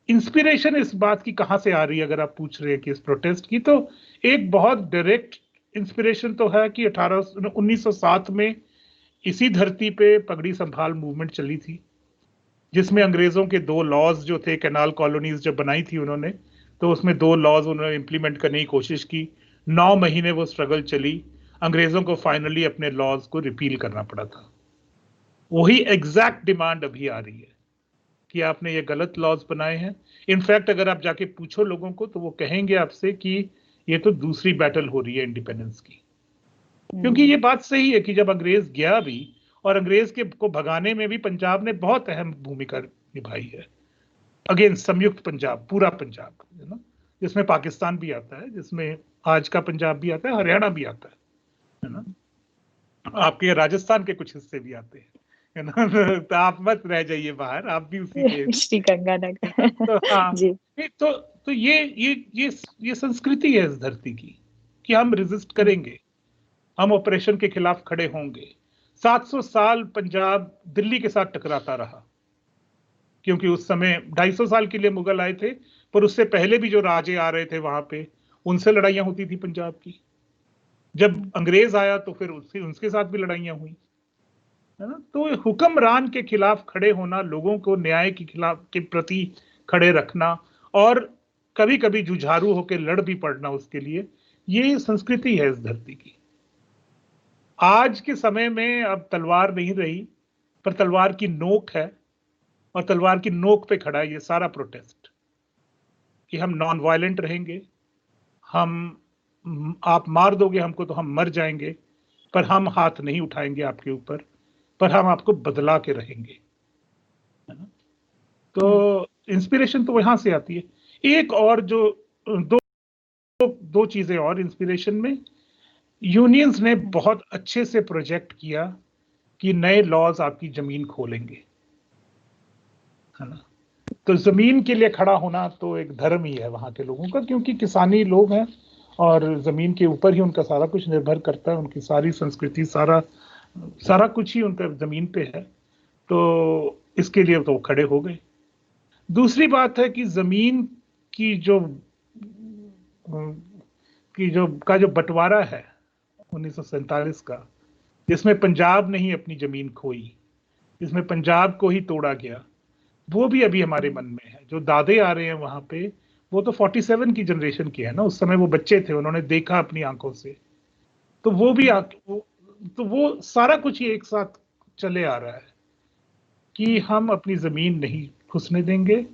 इंस्पिरेशन इस बात की कहां से आ रही है, अगर आप पूछ रहे हैं कि इस प्रोटेस्ट की, तो एक बहुत डायरेक्ट इंस्पिरेशन तो है कि 1907 में इसी धरती पे पगड़ी संभाल मूवमेंट चली थी, जिसमें अंग्रेजों के 2 लॉज जो थे, कैनाल कॉलोनीज जब बनाई थी उन्होंने, तो उसमें 2 लॉज उन्होंने इंप्लीमेंट करने की कोशिश की। 9 महीने वो स्ट्रगल चली, अंग्रेजों को फाइनली अपने लॉज को रिपील करना पड़ा था। वही एग्जैक्ट डिमांड अभी आ रही है कि आपने ये गलत लॉज बनाए हैं। इनफैक्ट अगर आप जाके पूछो लोगों को, तो वो कहेंगे आपसे कि ये तो दूसरी बैटल हो रही है इंडिपेंडेंस की। क्योंकि ये बात सही है कि जब अंग्रेज गया भी, और अंग्रेज के को भगाने में भी पंजाब ने बहुत अहम भूमिका निभाई है। अगेन संयुक्त पंजाब, पूरा पंजाब, है ना, जिसमें पाकिस्तान भी आता है, जिसमें आज का पंजाब भी आता है, हरियाणा भी आता है ना, आपके राजस्थान के कुछ हिस्से भी आते हैं, है ना। तो आप मत रह जाइए बाहर, आप भी उसी के, श्री है ना। गंगानगर। तो हाँ, जी। तो ये संस्कृति है इस धरती की कि हम रेजिस्ट करेंगे, हम ऑपरेशन के खिलाफ खड़े होंगे। 700 साल पंजाब दिल्ली के साथ टकराता रहा, क्योंकि उस समय 250 साल के लिए मुगल आए थे, पर उससे पहले भी जो राजे आ रहे थे वहां पे, उनसे लड़ाइयां होती थी पंजाब की। जब अंग्रेज आया तो फिर उससे उनके साथ भी लड़ाइयां हुई, है ना। तो हुक्मरान के खिलाफ खड़े होना, लोगों को न्याय के खिलाफ के प्रति खड़े रखना, और कभी कभी जुझारू होकर लड़ भी पड़ना उसके लिए, ये संस्कृति है इस धरती की। आज के समय में अब तलवार नहीं रही, पर तलवार की नोक है, और तलवार की नोक पे खड़ा है ये सारा प्रोटेस्ट, कि हम नॉन वायलेंट रहेंगे, हम आप मार दोगे हमको तो हम मर जाएंगे, पर हम हाथ नहीं उठाएंगे आपके ऊपर, पर हम आपको बदला के रहेंगे, है ना। तो इंस्पिरेशन तो वहां से आती है। एक और जो दो दो चीजें और इंस्पिरेशन में, यूनियंस ने बहुत अच्छे से प्रोजेक्ट किया कि नए लॉज आपकी जमीन खोलेंगे, है ना। तो जमीन के लिए खड़ा होना तो एक धर्म ही है वहां के लोगों का, क्योंकि किसानी लोग हैं और जमीन के ऊपर ही उनका सारा कुछ निर्भर करता है, उनकी सारी संस्कृति, सारा सारा कुछ ही उनका जमीन पे है। तो इसके लिए तो वो खड़े हो गए। दूसरी बात है कि जमीन की जो जो बंटवारा है 1947 का, जिसमें पंजाब ने ही अपनी जमीन खोई, जिसमें पंजाब को ही तोड़ा गया, वो भी अभी हमारे मन में है। जो दादे आ रहे हैं वहां पे, वो तो 47 की जनरेशन की है ना, उस समय वो बच्चे थे, उन्होंने देखा अपनी आंखों से। तो वो भी तो वो सारा कुछ ही एक साथ चले आ रहा है कि हम अपनी जमीन नहीं घुसने देंगे,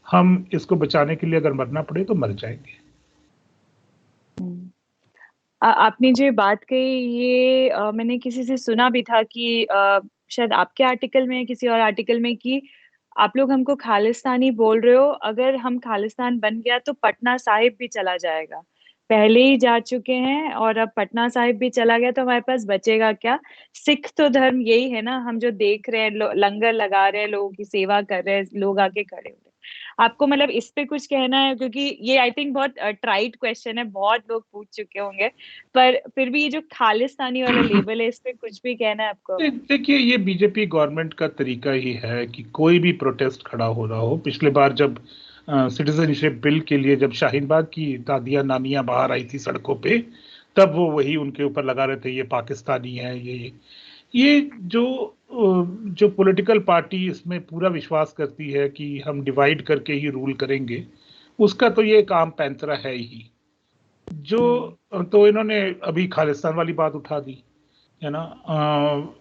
हम इसको बचाने के लिए अगर मरना पड़े तो मर जाएंगे। आपने जो बात कही ये मैंने किसी से सुना भी था कि शायद आपके आर्टिकल में, किसी और आर्टिकल में, कि आप लोग हमको खालिस्तानी बोल रहे हो, अगर हम खालिस्तान बन गया तो पटना साहिब भी चला जाएगा। पहले ही जा चुके हैं और अब पटना साहिब भी चला गया तो हमारे पास बचेगा क्या। सिख तो धर्म यही है ना, हम जो देख रहे हैं, लंगर लगा रहे हैं, लोगों की सेवा कर रहे हैं, लोग आके खड़े हो रहे हैं। आपको मतलब इस पे कुछ कहना है? क्योंकि ये आई थिंक बहुत ट्राइड क्वेश्चन है, बहुत लोग पूछ चुके होंगे, पर फिर भी ये जो खालिस्तानी वाला लेबल है, इस पे कुछ भी कहना है आपको? देखिए, ये बीजेपी गवर्नमेंट का तरीका ही है कि कोई भी प्रोटेस्ट खड़ा हो रहा हो। पिछले बार जब सिटीजनशिप बिल के लिए जब शाहीन बाग की दादियां नानियां बाहर आई थी सड़कों पे, तब वो वही उनके ऊपर लगा रहे थे, ये पाकिस्तानी है, ये जो पॉलिटिकल पार्टी इसमें पूरा विश्वास करती है कि हम डिवाइड करके ही रूल करेंगे, उसका तो ये काम पैंतरा है ही। जो तो इन्होंने अभी खालिस्तान वाली बात उठा दी, है ना।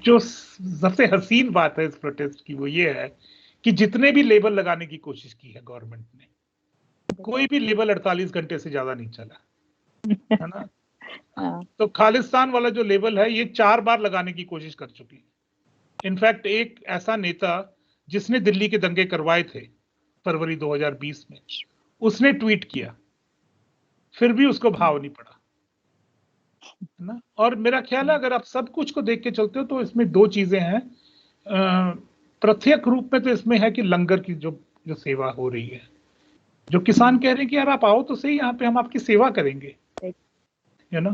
जो सबसे हसीन बात है इस प्रोटेस्ट की वो ये है कि जितने भी लेबल लगाने की कोशिश की है गवर्नमेंट ने, कोई भी लेबल 48 घंटे से ज्यादा नहीं चला, है ना। तो खालिस्तान वाला जो लेबल है ये 4 बार लगाने की कोशिश कर चुकी। इनफैक्ट एक ऐसा नेता जिसने दिल्ली के दंगे करवाए थे फरवरी 2020 में, उसने ट्वीट किया, फिर भी उसको भाव नहीं पड़ा, है ना। और मेरा ख्याल है अगर आप सब कुछ को देख के चलते हो तो इसमें दो चीजें हैं। प्रत्यक्ष रूप में तो इसमें है कि लंगर की जो जो सेवा हो रही है, जो किसान कह रहे हैं कि यार आप आओ तो सही, यहाँ पे हम आपकी सेवा करेंगे, है ना।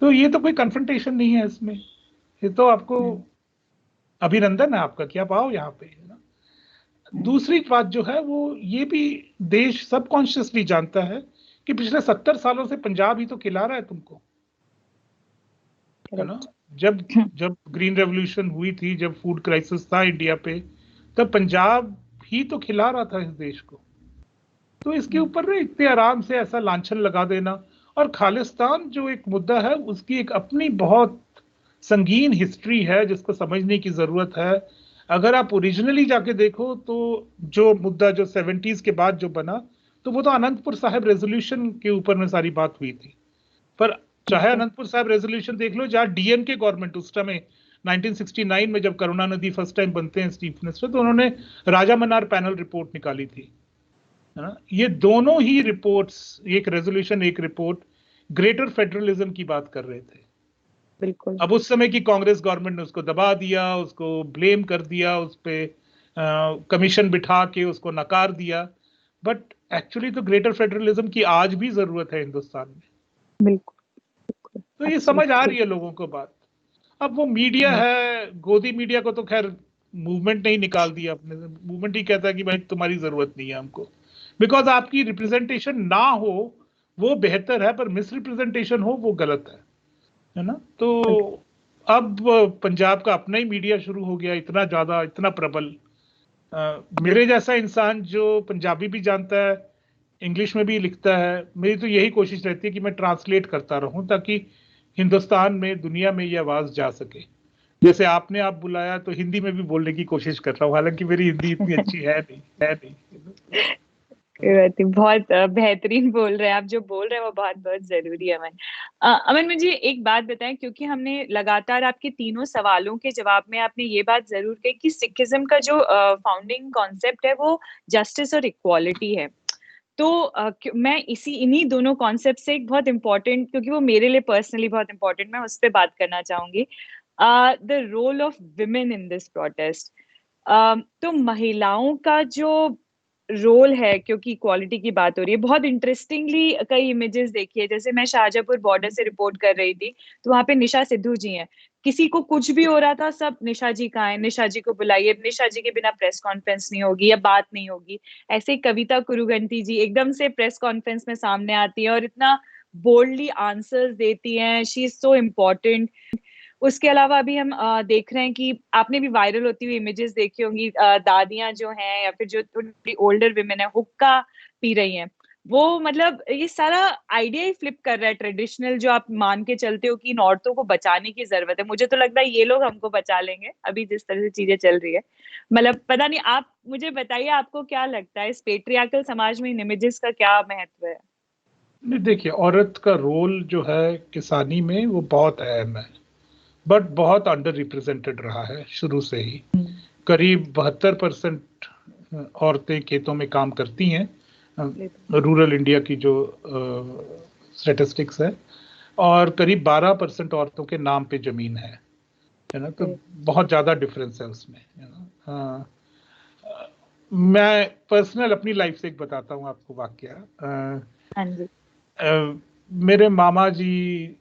तो ये तो कोई कन्फ्रंटेशन नहीं है इसमें, ये तो आपको अभिनंदन है आपका कि आप आओ यहाँ पे, है ना। दूसरी बात जो है वो ये भी देश सबकॉन्शियसली जानता है कि पिछले 70 सालों से पंजाब ही तो खिला रहा है तुमको, है ना। जब जब ग्रीन रेवोल्यूशन हुई थी, जब फूड क्राइसिस था इंडिया पे, तब पंजाब ही तो खिला रहा था इस देश को। तो इसके ऊपर ना इतने आराम से ऐसा लांछन लगा देना, और खालिस्तान जो एक मुद्दा है उसकी एक अपनी बहुत संगीन हिस्ट्री है जिसको समझने की जरूरत है। अगर आप ओरिजिनली जाके देखो तो जो मुद्दा जो 70s के बाद जो बना, तो वो तो अनंतपुर साहिब रेजोल्यूशन के ऊपर में सारी बात हुई थी। पर चाहे अनंतपुर साहिब रेजोल्यूशन देख लो, जहां डीएमके गवर्नमेंट उस समय 1969 में जब करुणानिधि फर्स्ट टाइम बनते हैं चीफ मिनिस्टर, तो उन्होंने राजा मन्नार पैनल रिपोर्ट निकाली थी, है ना। ये दोनों ही रिपोर्ट्स, एक रेजोल्यूशन एक रिपोर्ट, ग्रेटर फेडरलिज्म की बात कर रहे थे। बिल्कुल। अब उस समय की कांग्रेस गवर्नमेंट ने उसको दबा दिया, उसको ब्लेम कर दिया, उस पे कमीशन बिठा के उसको नकार दिया। बट एक्चुअली तो ग्रेटर फेडरलिज्म की आज भी जरूरत है हिंदुस्तान में। बिल्कुल। तो ये समझ आ रही है लोगों को बात। अब वो मीडिया है, गोदी मीडिया को तो खैर मूवमेंट ने ही निकाल दिया अपने से। मूवमेंट ही कहता है कि भाई तुम्हारी जरूरत नहीं है हमको, बिकॉज आपकी रिप्रेजेंटेशन ना हो वो बेहतर है, पर मिस रिप्रेजेंटेशन हो वो गलत है ना। तो अब पंजाब का अपना ही मीडिया शुरू हो गया, इतना ज्यादा, इतना प्रबल। मेरे जैसा इंसान जो पंजाबी भी जानता है, इंग्लिश में भी लिखता है, मेरी तो यही कोशिश रहती है कि मैं ट्रांसलेट करता रहूं ताकि हिंदुस्तान में, दुनिया में ये आवाज जा सके। जैसे आपने आप बुलाया तो हिंदी में भी बोलने की कोशिश कर रहा हूँ, हालांकि मेरी हिंदी इतनी अच्छी है नहीं, है नहीं। बहुत बेहतरीन बोल रहे हैं आप। जो बोल रहे हैं वो बहुत बहुत जरूरी है। अमन, अमन मुझे एक बात बताएं, क्योंकि हमने लगातार आपके तीनों सवालों के जवाब में आपने ये बात जरूर कही कि सिखिज्म का जो फाउंडिंग कॉन्सेप्ट है वो जस्टिस और इक्वालिटी है। तो मैं इन्हीं दोनों कॉन्सेप्ट से एक बहुत इंपॉर्टेंट, क्योंकि वो मेरे लिए पर्सनली बहुत इंपॉर्टेंट, मैं उस पर बात करना चाहूंगी। The role of women in this protest. तो महिलाओं का जो रोल है, क्योंकि इक्वालिटी की बात हो रही है, बहुत इंटरेस्टिंगली कई इमेजेस देखी है। जैसे मैं शाहजहांपुर बॉर्डर से रिपोर्ट कर रही थी, तो वहां पे निशा सिद्धू जी हैं। किसी को कुछ भी हो रहा था, सब निशा जी कहाँ है, निशा जी को बुलाइए, निशा जी के बिना प्रेस कॉन्फ्रेंस नहीं होगी या बात नहीं होगी। ऐसे ही कविता कुरुगंती जी एकदम से प्रेस कॉन्फ्रेंस में सामने आती है और इतना बोल्डली आंसर्स देती हैं। She is so important. उसके अलावा अभी हम देख रहे हैं कि आपने भी वायरल होती हुई इमेजेस देखी होंगी, दादियां जो हैं या फिर जो थोड़ी ओल्डर विमेन है हुक्का पी रही हैं। वो मतलब ये सारा आइडिया ही फ्लिप कर रहा है ट्रेडिशनल जो आप मान के चलते हो कि इन औरतों को बचाने की जरूरत है। मुझे तो लगता है ये लोग हमको बचा लेंगे अभी जिस तरह से चीजें चल रही है। मतलब पता नहीं, आप मुझे बताइए आपको क्या लगता है इस पेट्रियार्कल समाज में इन इमेजेस का क्या महत्व है? नहीं, देखिए, औरत का रोल जो है किसानी में वो बहुत अहम है, बट बहुत अंडर रिप्रेजेंटेड रहा है शुरू से ही। करीब 72% औरतें खेतों में काम करती हैं, रूरल इंडिया की जो स्टेटिस्टिक्स है, और करीब 12% औरतों के नाम पे जमीन है ना। तो बहुत ज़्यादा डिफरेंस है उसमें, है ना। मैं पर्सनल अपनी लाइफ से एक बताता हूँ आपको वाकया। हाँ जी। मेरे मामा जी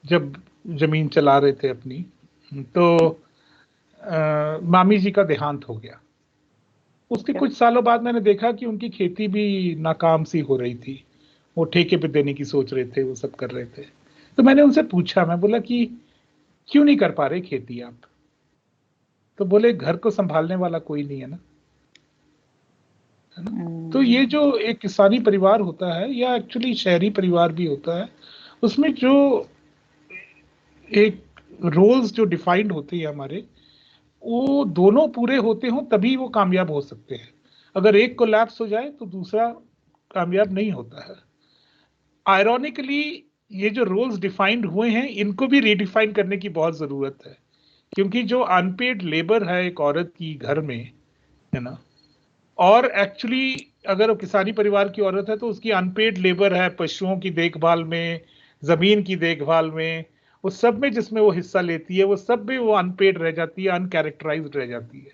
जब जमीन चला रहे थे अपनी, तो मामी जी का देहांत हो गया। उसके क्या? कुछ सालों बाद मैंने देखा कि उनकी खेती भी नाकाम सी हो रही थी। वो ठेके पे देने की सोच रहे थे, वो सब कर रहे थे। तो मैंने उनसे पूछा, मैं बोला कि क्यों नहीं कर पा रहे खेती आप? तो बोले घर को संभालने वाला कोई नहीं है ना, है ना। तो ये जो एक किसानी परिवार होता है या एक्चुअली शहरी परिवार भी होता है, उसमें जो एक रोल्स जो डिफाइंड होते हैं हमारे, वो दोनों पूरे होते हों तभी वो कामयाब हो सकते हैं। अगर एक कोलैप्स हो जाए तो दूसरा कामयाब नहीं होता है। आयरॉनिकली, ये जो रोल्स डिफाइंड हुए हैं इनको भी रीडिफाइन करने की बहुत जरूरत है, क्योंकि जो अनपेड लेबर है एक औरत की घर में, है ना, और एक्चुअली अगर वो किसानी परिवार की औरत है तो उसकी अनपेड लेबर है पशुओं की देखभाल में, जमीन की देखभाल में, वो सब में जिसमें वो हिस्सा लेती है, वो सब में वो अनपेड रह जाती है, अनकैरेक्टराइज्ड रह जाती है।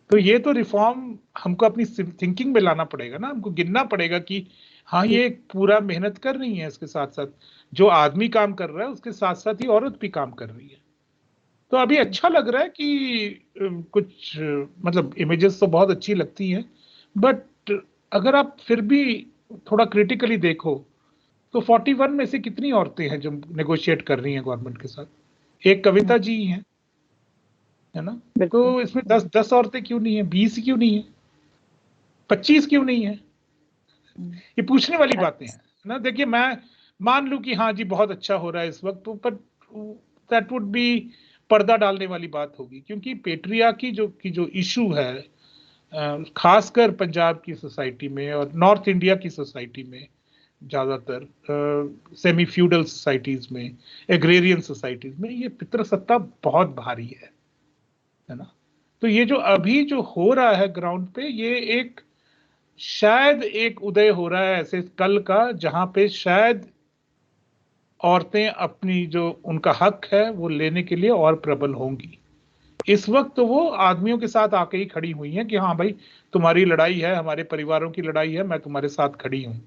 तो ये तो रिफॉर्म हमको अपनी थिंकिंग में लाना पड़ेगा ना, हमको गिनना पड़ेगा कि हाँ, ये पूरा मेहनत कर रही है, इसके साथ साथ जो आदमी काम कर रहा है उसके साथ साथ ही औरत भी काम कर रही है। तो अभी अच्छा लग रहा है कि कुछ मतलब इमेजेस तो बहुत अच्छी लगती हैं, बट अगर आप फिर भी थोड़ा क्रिटिकली देखो तो 41 में से कितनी औरतें हैं जो नेगोशिएट कर रही हैं गवर्नमेंट के साथ? एक कविता जी ही हैं, है ना। तो बिल्कुल। इसमें 10 औरतें क्यों नहीं है, 20 क्यों नहीं है, 25 क्यों नहीं है? ये पूछने वाली बातें हैं ना। देखिए, मैं मान लूं कि हाँ जी बहुत अच्छा हो रहा है इस वक्त, तो पर दैट वुड बी पर्दा डालने वाली बात होगी, क्योंकि पेट्रियार्की जो इशू है, खासकर पंजाब की सोसाइटी में और नॉर्थ इंडिया की सोसाइटी में, ज्यादातर सेमी फ्यूडल सोसाइटीज में, एग्रेरियन सोसाइटीज में, ये पितृसत्ता बहुत भारी है ना। तो ये जो अभी जो हो रहा है ग्राउंड पे, ये एक शायद एक उदय हो रहा है ऐसे कल का, जहां पे शायद औरतें अपनी जो उनका हक है वो लेने के लिए और प्रबल होंगी। इस वक्त तो वो आदमियों के साथ आके ही खड़ी हुई हैं कि हाँ भाई, तुम्हारी लड़ाई है, हमारे परिवारों की लड़ाई है, मैं तुम्हारे साथ खड़ी हूं।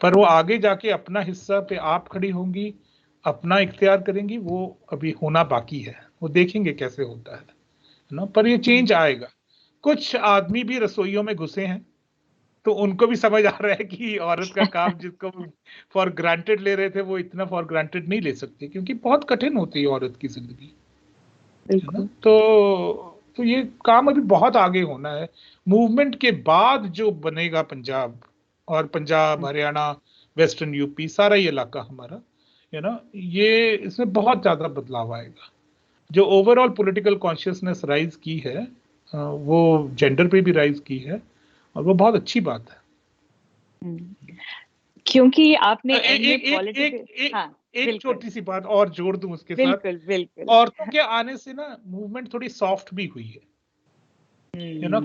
पर वो आगे जाके अपना हिस्सा पे आप खड़ी होंगी, अपना इख्तियार करेंगी, वो अभी होना बाकी है। वो देखेंगे कैसे होता है ना। पर ये चेंज आएगा। कुछ आदमी भी रसोइयों में घुसे हैं, तो उनको भी समझ आ रहा है कि औरत का काम जिसको फॉर ग्रांटेड ले रहे थे वो इतना फॉर ग्रांटेड नहीं ले सकते, क्योंकि बहुत कठिन होती है औरत की जिंदगी, है ना। बिल्कुल। तो ये काम अभी बहुत आगे होना है। मूवमेंट के बाद जो बनेगा पंजाब, और पंजाब, हरियाणा, वेस्टर्न यूपी, सारा ये इलाका हमारा, है ना, ये इसमें बहुत ज्यादा बदलाव आएगा। जो ओवरऑल पॉलिटिकल कॉन्शियसनेस राइज की है, वो जेंडर पे भी राइज की है, और वो बहुत अच्छी बात है। क्योंकि आपने ए, एंड ए, में एक पॉलिटिकल। एक हाँ, एक बिल्कुल छोटी सी बात और जोड़ दूं उसके साथ। बिल्कुल बिल्कुल। औरतों के आने से ना मूवमेंट थोड़ी सॉफ्ट भी हुई है।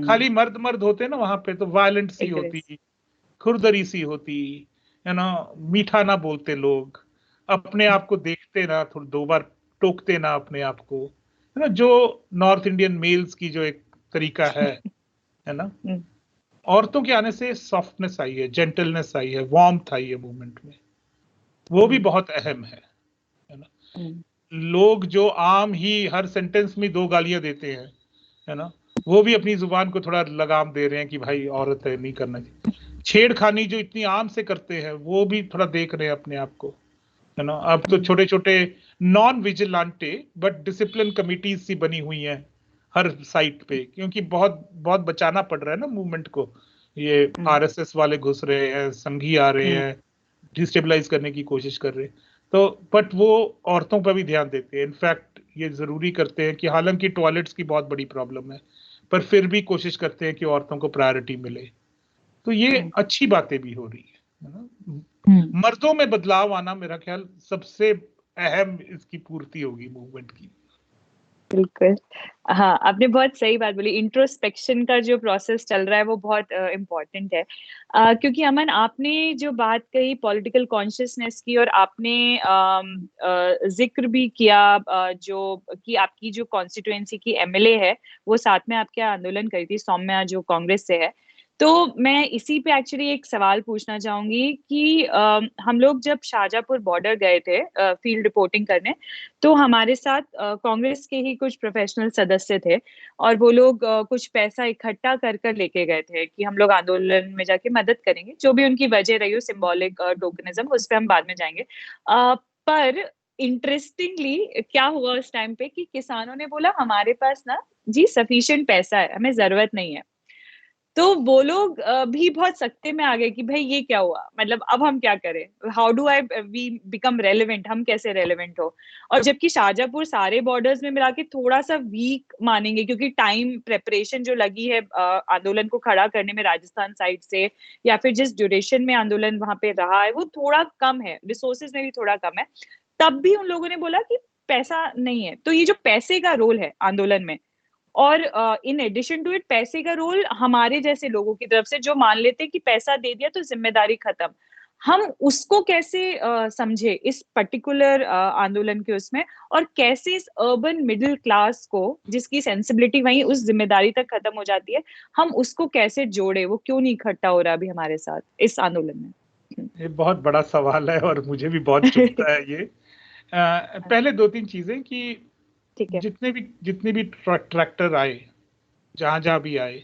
खाली मर्द मर्द होते ना वहां पे, तो वायलेंट सी होती, एग्रेस। खुरदरी सी होती, मीठा ना बोलते लोग, अपने आप को देखते ना, थोड़ी दो बार टोकते ना अपने आप को, है ना, जो नॉर्थ इंडियन मेल्स की जो एक तरीका है ना। औरतों के आने से सॉफ्टनेस आई है, जेंटलनेस आई है, वार्मथ आई है मूवमेंट में, वो भी बहुत अहम है ना। लोग जो आम ही हर सेंटेंस में दो गालियां देते हैं, है ना, वो भी अपनी जुबान को थोड़ा लगाम दे रहे हैं कि भाई औरत है, नहीं करना चाहिए। छेड़खानी जो इतनी आम से करते हैं वो भी थोड़ा देख रहे हैं अपने आप को, है ना। अब तो छोटे छोटे non vigilante but discipline committees सी बनी हुई हैं हर साइट पे, क्योंकि बहुत बहुत बचाना पड़ रहा है ना मूवमेंट को। ये आरएसएस वाले घुस रहे हैं, संघी आ रहे हैं, डिस्टेबलाइज करने की कोशिश कर रहे हैं। तो बट वो औरतों पर भी ध्यान देते हैं, इनफैक्ट ये जरूरी करते हैं कि हालांकि टॉयलेट्स की बहुत बड़ी प्रॉब्लम है, पर फिर भी कोशिश करते हैं कि औरतों को प्रायोरिटी मिले। तो ये अच्छी बातें भी हो रही है ना। मर्दों में बदलाव आना मेरा ख्याल सबसे अहम इसकी पूर्ति होगी मूवमेंट की। बिल्कुल। हाँ, आपने बहुत सही बात बोली। इंट्रोस्पेक्शन का जो प्रोसेस चल रहा है वो बहुत इम्पोर्टेंट है। क्योंकि अमन, आपने जो बात कही पॉलिटिकल कॉन्शियसनेस की, और आपने जिक्र भी किया जो कि आपकी जो कॉन्स्टिट्यूएंसी की एमएलए है वो साथ में आपके आंदोलन करी थी, सौम्या, जो कांग्रेस से है। तो मैं इसी पे एक्चुअली एक सवाल पूछना चाहूंगी कि हम लोग जब शाहजहांपुर बॉर्डर गए थे फील्ड रिपोर्टिंग करने, तो हमारे साथ कांग्रेस के ही कुछ प्रोफेशनल सदस्य थे, और वो लोग कुछ पैसा इकट्ठा कर कर लेके गए थे कि हम लोग आंदोलन में जाके मदद करेंगे, जो भी उनकी वजह रही हो, सिंबॉलिक टोकनिज्म, उस पर हम बाद में जाएंगे। पर इंटरेस्टिंगली क्या हुआ उस टाइम पे कि किसानों ने बोला हमारे पास ना जी सफिशिएंट पैसा है, हमें जरूरत नहीं है। तो वो लोग भी बहुत सख्ते में आ गए कि भाई ये क्या हुआ, मतलब अब हम क्या करें, how do I we become relevant, हम कैसे रेलेवेंट हो। और जबकि शाहजहांपुर सारे बॉर्डर्स में मिला के थोड़ा सा वीक मानेंगे, क्योंकि टाइम प्रेपरेशन जो लगी है आंदोलन को खड़ा करने में राजस्थान साइड से, या फिर जिस ड्यूरेशन में आंदोलन वहां पे रहा है वो थोड़ा कम है, रिसोर्सेज में भी थोड़ा कम है, तब भी उन लोगों ने बोला कि पैसा नहीं है। तो ये जो पैसे का रोल है आंदोलन में, और इन एडिशन टू इट पैसे का रोल हमारे जैसे लोगों की तरफ से जो मान लेते हैं कि पैसा दे दिया तो जिम्मेदारी खत्म, हम उसको कैसे समझे इस पर्टिकुलर आंदोलन के उसमें, और कैसे इस अर्बन मिडिल क्लास को जिसकी सेंसिबिलिटी वहीं उस जिम्मेदारी तक खत्म हो जाती है, हम उसको कैसे जोड़े, वो क्यों नहीं इकट्ठा हो रहा अभी हमारे साथ इस आंदोलन में। ये बहुत बड़ा सवाल है और मुझे भी बहुत चुभता है ये। पहले दो तीन चीजें कि ठीक है। जितने भी ट्रैक्टर आए, जहां जहां भी आए,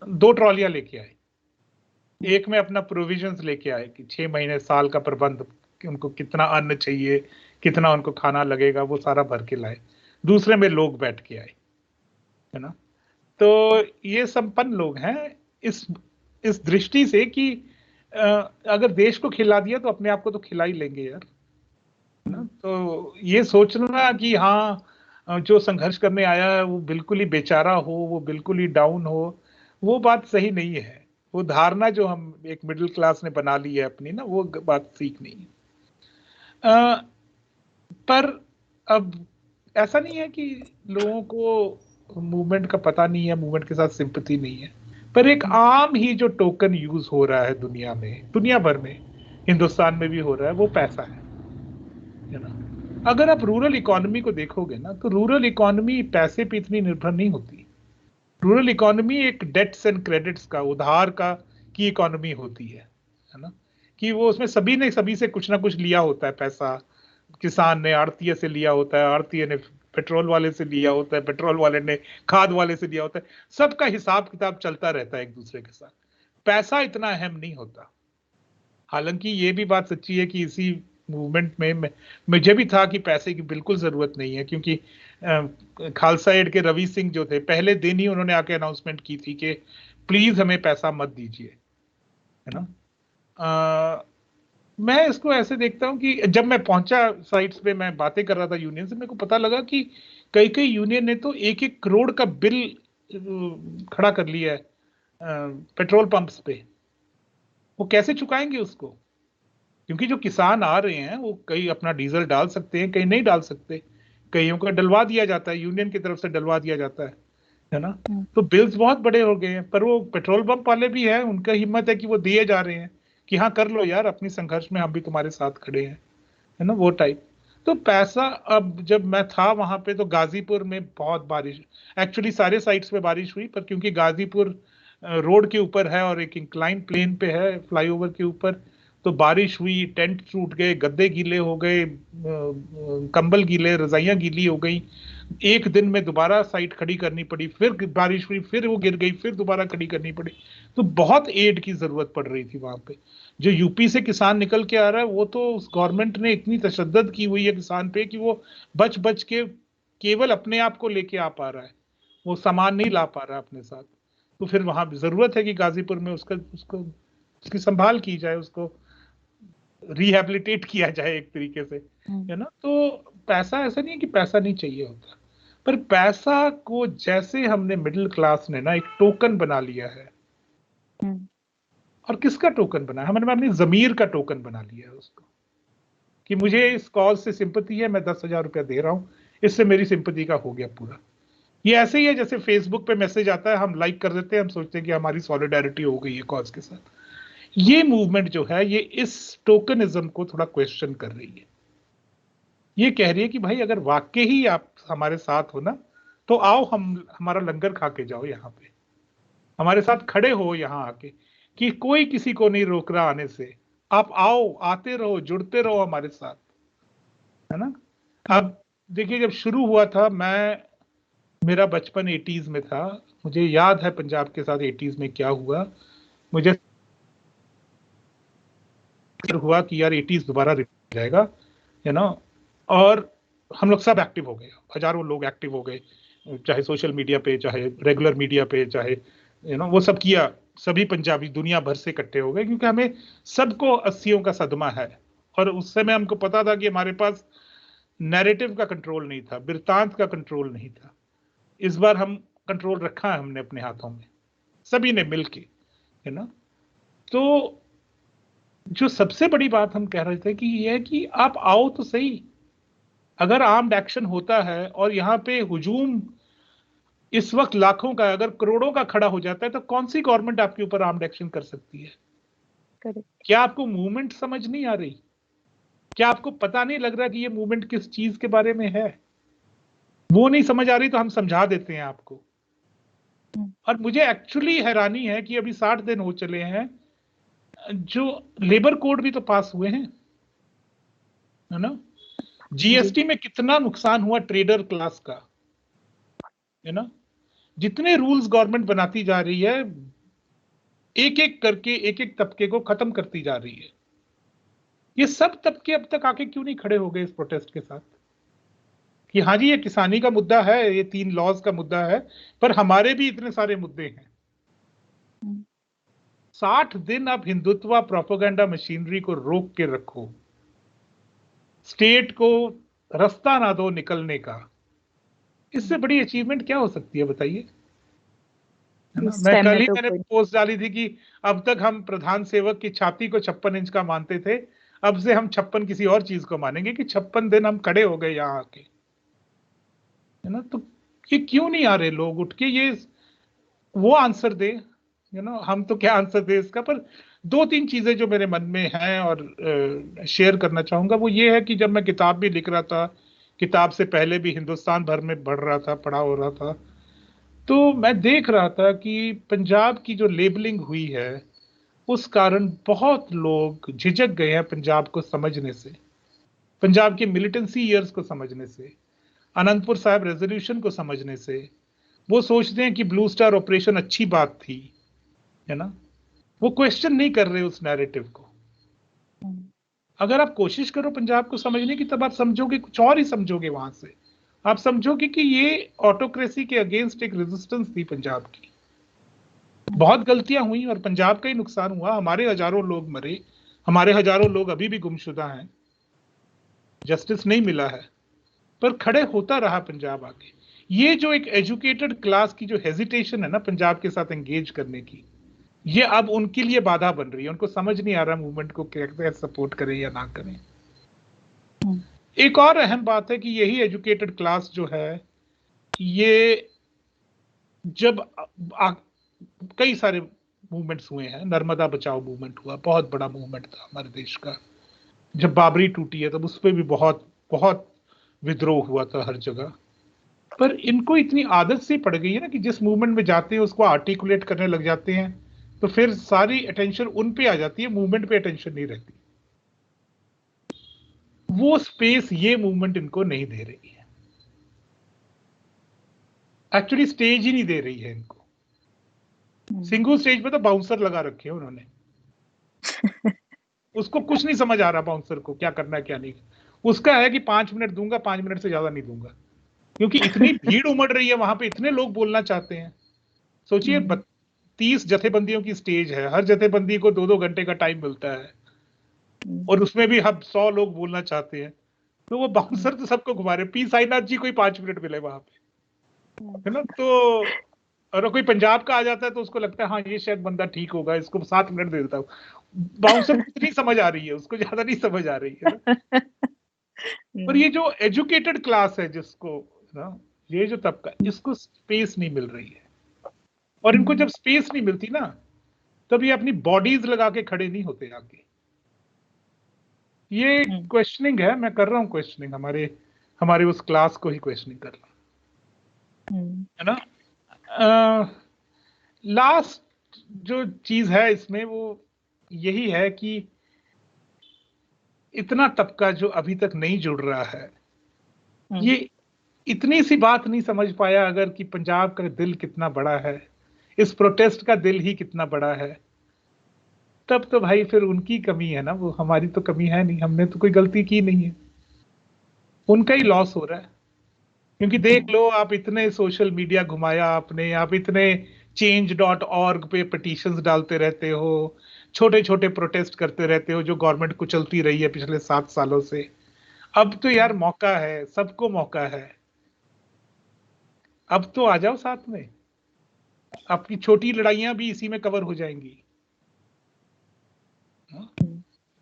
दो ट्रॉलियां लेके आए। एक में अपना प्रोविजंस लेके आए कि 6 महीने साल का प्रबंध, कि उनको कितना अन्न चाहिए, कितना उनको खाना लगेगा, वो सारा भर के लाए। दूसरे में लोग बैठ के आए, है ना। तो ये संपन्न लोग हैं इस इस दृष्टि से कि अगर देश को खिला दिया तो अपने आप को तो खिला ही लेंगे यार, है ना। तो ये सोचना कि हाँ, जो संघर्ष करने आया है वो बिल्कुल ही बेचारा हो, वो बिल्कुल ही डाउन हो, वो बात सही नहीं है। वो धारणा जो हम एक मिडिल क्लास ने बना ली है अपनी ना, वो बात ठीक नहीं है। पर अब ऐसा नहीं है कि लोगों को मूवमेंट का पता नहीं है, मूवमेंट के साथ सिंपैथी नहीं है, पर एक आम ही जो टोकन यूज हो रहा है दुनिया में, दुनिया भर में, हिंदुस्तान में भी हो रहा है, वो पैसा है ना। अगर आप रूरल इकोनॉमी को देखोगे ना, तो रूरल इकोनॉमी पैसे पे इतनी निर्भर नहीं होती। रूरल इकोनॉमी एक डेट्स एंड क्रेडिट्स का, उधार का की इकोनॉमी होती है ना। कि वो उसमें सभी ने सभी से कुछ ना कुछ लिया होता है पैसा। किसान ने आड़तीय से लिया होता है, आड़तीय ने पेट्रोल वाले से लिया होता है, पेट्रोल वाले ने खाद वाले से लिया होता है। सबका हिसाब किताब चलता रहता है एक दूसरे के साथ। पैसा इतना अहम नहीं होता। हालांकि ये भी बात सच्ची है कि इसी मूवमेंट में मुझे भी था कि पैसे की बिल्कुल जरूरत नहीं है, क्योंकि खालसा एड के रवि सिंह जो थे, पहले दिन ही उन्होंने आके अनाउंसमेंट की थी कि प्लीज हमें पैसा मत दीजिए, है ना। मैं इसको ऐसे देखता हूँ कि जब मैं पहुंचा साइट्स पे, मैं बातें कर रहा था यूनियन से, मेरे को पता लगा कि कई कई यूनियन ने तो 1-1 करोड़ का बिल खड़ा कर लिया है पेट्रोल पंप्स पे, वो कैसे चुकाएंगे उसको? क्योंकि जो किसान आ रहे हैं वो कई अपना डीजल डाल सकते हैं, कई नहीं डाल सकते, कईयों का डलवा दिया जाता है, यूनियन की तरफ से डलवा दिया जाता है ना। तो बिल्स बहुत बड़े हो गए हैं, पर वो पेट्रोल पंप वाले भी है, उनका हिम्मत है कि वो दिए जा रहे हैं कि हाँ कर लो यार, अपनी संघर्ष में हम भी तुम्हारे साथ खड़े हैं, है ना, वो टाइप। तो पैसा, अब जब मैं था वहां पे तो गाजीपुर में बहुत बारिश, एक्चुअली सारे साइट्स पे बारिश हुई, पर क्योंकि गाजीपुर रोड के ऊपर है और एक इंक्लाइन प्लेन पे है फ्लाईओवर के ऊपर, तो बारिश हुई, टेंट टूट गए, गद्दे गीले हो गए, कंबल गीले, रजाइयां गीली हो गई। एक दिन में दोबारा साइट खड़ी करनी पड़ी, फिर बारिश हुई, फिर वो गिर गई, फिर दोबारा खड़ी करनी पड़ी। तो बहुत एड की जरूरत पड़ रही थी वहां पे। जो यूपी से किसान निकल के आ रहा है, वो तो उस गवर्नमेंट ने इतनी तशद्दद की हुई है किसान पे कि वो बच बच के केवल अपने आप को लेके आ पा रहा है, वो सामान नहीं ला पा रहा अपने साथ। तो फिर वहां जरूरत है कि गाजीपुर में उसका उसको उसकी संभाल की जाए, उसको रिहेबिलिटेट किया जाए एक तरीके से, है ना। तो पैसा, ऐसा नहीं है कि पैसा नहीं चाहिए होता, पर पैसा को जैसे हमने मिडिल क्लास ने ना एक टोकन बना लिया है। और किसका टोकन बना है? हमने अपनी जमीर का टोकन बना लिया है उसको, कि मुझे इस कॉज से सिंपैथी है, मैं 10,000 रुपया दे रहा हूं, इससे मेरी सिंपैथी का हो गया पूरा। ये ऐसे ही है जैसे फेसबुक पे मैसेज आता है, हम लाइक कर देते हैं, हम सोचते हैं कि हमारी सॉलिडारिटी हो गई है कॉज के साथ। ये मूवमेंट जो है, ये इस टोकनिज्म को थोड़ा क्वेश्चन कर रही है। ये कह रही है कि भाई अगर वाकई ही आप हमारे साथ हो ना, तो आओ, हम हमारा लंगर खा के जाओ, यहाँ पे हमारे साथ खड़े हो यहाँ आके, कि कोई किसी को नहीं रोक रहा आने से। आप आओ, आते रहो, जुड़ते रहो हमारे साथ, है ना। अब देखिए, जब शुरू हुआ था, मेरा बचपन 80s में था, मुझे याद है पंजाब के साथ 80s में क्या हुआ। मुझे हुआ कि यार 80s दोबारा रिपीट जाएगा, है ना। और हम लोग सब एक्टिव हो गए, हजारों लोग एक्टिव हो गए, चाहे सोशल मीडिया पे, चाहे रेगुलर मीडिया पे, चाहे वो सब किया। सभी पंजाबी दुनिया भर से इकट्ठे हो गए, क्योंकि हमें सबको 80s का सदमा है। और उस समय हमको पता था कि हमारे पास नैरेटिव का कंट्रोल नहीं था, वृत्तांत का कंट्रोल नहीं था। इस बार हम कंट्रोल रखा है हमने अपने हाथों में, सभी ने मिलके, है ना। तो जो सबसे बड़ी बात हम कह रहे थे कि ये है कि आप आओ तो सही। अगर आर्म्ड एक्शन होता है और यहाँ पे हुजूम इस वक्त लाखों का, अगर करोड़ों का खड़ा हो जाता है, तो कौन सी गवर्नमेंट आपके ऊपर आर्म्ड एक्शन कर सकती है? करेक्ट। क्या आपको मूवमेंट समझ नहीं आ रही? क्या आपको पता नहीं लग रहा कि ये मूवमेंट किस चीज के बारे में है? वो नहीं समझ आ रही तो हम समझा देते हैं आपको। और मुझे एक्चुअली हैरानी है कि अभी 60 दिन हो चले हैं, जो लेबर कोड भी तो पास हुए हैं, है ना। जीएसटी में कितना नुकसान हुआ ट्रेडर क्लास का, है ना। जितने रूल्स गवर्नमेंट बनाती जा रही है, एक एक करके एक एक तबके को खत्म करती जा रही है। ये सब तबके अब तक आके क्यों नहीं खड़े हो गए इस प्रोटेस्ट के साथ, कि हाँ जी ये किसानी का मुद्दा है, ये 3 लॉज का मुद्दा है, पर हमारे भी इतने सारे मुद्दे हैं। 60 दिन आप हिंदुत्व प्रोपेगेंडा मशीनरी को रोक के रखो, स्टेट को रास्ता ना दो निकलने का। इससे बड़ी अचीवमेंट क्या हो सकती है बताइए, है ना। इस मैं टाइम कल में ही तो मैंने कोई पोस्ट डाली थी कि अब तक हम प्रधान सेवक की छाती को 56 इंच का मानते थे, अब से हम 56 किसी और चीज को मानेंगे, कि 56 दिन हम खड़े हो गए यहाँ आके, है ना। तो ये क्यों नहीं आ रहे लोग उठ के, ये वो आंसर दे, हम तो क्या आंसर दे इसका। पर 2-3 चीजें जो मेरे मन में हैं और शेयर करना चाहूंगा, वो ये है कि जब मैं किताब भी लिख रहा था, किताब से पहले भी हिंदुस्तान भर में बढ़ रहा था, पढ़ा हो रहा था, तो मैं देख रहा था कि पंजाब की जो लेबलिंग हुई है, उस कारण बहुत लोग झिझक गए हैं पंजाब को समझने से, पंजाब के मिलिटेंसी ईयर्स को समझने से, अनंतपुर साहिब रेजोल्यूशन को समझने से। वो सोचते हैं कि ब्लू स्टार ऑपरेशन अच्छी बात थी, है ना। वो क्वेश्चन नहीं कर रहे उस नैरेटिव को। अगर आप कोशिश करो पंजाब को समझने की, तब आप समझोगे, कुछ और ही समझोगे वहां से। आप समझोगे कि ये ऑटोक्रेसी के अगेंस्ट एक रेजिस्टेंस थी पंजाब की। बहुत गलतियां हुई और पंजाब का ही नुकसान हुआ, हमारे हजारों लोग मरे, हमारे हजारों लोग अभी भी गुमशुदा हैं, जस्टिस नहीं मिला है, पर खड़े होता रहा पंजाब आगे। ये जो एक एजुकेटेड क्लास की जो हेजिटेशन है ना पंजाब के साथ एंगेज करने की, ये अब उनके लिए बाधा बन रही है। उनको समझ नहीं आ रहा मूवमेंट को कैसे सपोर्ट करें या ना करें। एक और अहम बात है कि यही एजुकेटेड क्लास जो है, ये जब कई सारे मूवमेंट्स हुए हैं, नर्मदा बचाओ मूवमेंट हुआ, बहुत बड़ा मूवमेंट था हमारे देश का। जब बाबरी टूटी है तब उस पर भी बहुत बहुत विद्रोह हुआ था हर जगह। पर इनको इतनी आदत सी पड़ गई है ना कि जिस मूवमेंट में जाते हैं उसको आर्टिकुलेट करने लग जाते हैं, तो फिर सारी अटेंशन उन पे आ जाती है, मूवमेंट पे अटेंशन नहीं रहती। वो स्पेस ये मूवमेंट इनको नहीं दे रही है, एक्चुअली स्टेज ही नहीं दे रही है इनको। सिंगल स्टेज पे तो बाउंसर लगा रखे हैं उन्होंने। उसको कुछ नहीं समझ आ रहा बाउंसर को क्या करना है क्या नहीं। उसका है कि 5 मिनट दूंगा, 5 मिनट से ज्यादा नहीं दूंगा, क्योंकि इतनी भीड़ उमड़ रही है वहां पे, इतने लोग बोलना चाहते हैं। सोचिए 30 जथेबंदियों की स्टेज है, हर जथेबंदी को 2-2 घंटे का टाइम मिलता है, और उसमें भी हम 100 लोग बोलना चाहते हैं, तो वो बाउंसर तो सबको घुमा रहे। पी साईनाथ जी को ही 5 मिनट मिले वहां पे, है ना। तो और कोई पंजाब का आ जाता है तो उसको लगता है हाँ ये शायद बंदा ठीक होगा, इसको 7 मिनट दे देता हूँ। बाउंसर को इतनी समझ आ रही है, उसको ज्यादा नहीं समझ आ रही है ना। पर ये जो एजुकेटेड क्लास है जिसको ना, ये जो तबका, इसको स्पेस नहीं मिल रही है। और इनको जब स्पेस नहीं मिलती ना, तब ये अपनी बॉडीज लगा के खड़े नहीं होते आगे। ये क्वेश्चनिंग है, मैं कर रहा हूँ क्वेश्चनिंग, हमारे हमारे उस क्लास को ही क्वेश्चनिंग कर रहा हूँ, है ना। लास्ट जो चीज है इसमें वो यही है कि इतना तबका जो अभी तक नहीं जुड़ रहा है, ये इतनी सी बात नहीं समझ पाया अगर कि पंजाब का दिल कितना बड़ा है, इस प्रोटेस्ट का दिल ही कितना बड़ा है। तब तो भाई फिर उनकी कमी है ना, वो हमारी तो कमी है नहीं, हमने तो कोई गलती की नहीं है, उनका ही लॉस हो रहा है। क्योंकि देख लो, आप इतने सोशल मीडिया घुमाया आपने, आप इतने change.org पे पिटीशंस डालते रहते हो, छोटे छोटे प्रोटेस्ट करते रहते हो जो गवर्नमेंट को चलती रही है पिछले 7 सालों से। अब तो यार मौका है, सबको मौका है, अब तो आ जाओ साथ में, आपकी छोटी लड़ाइयां भी इसी में कवर हो जाएंगी। हाँ?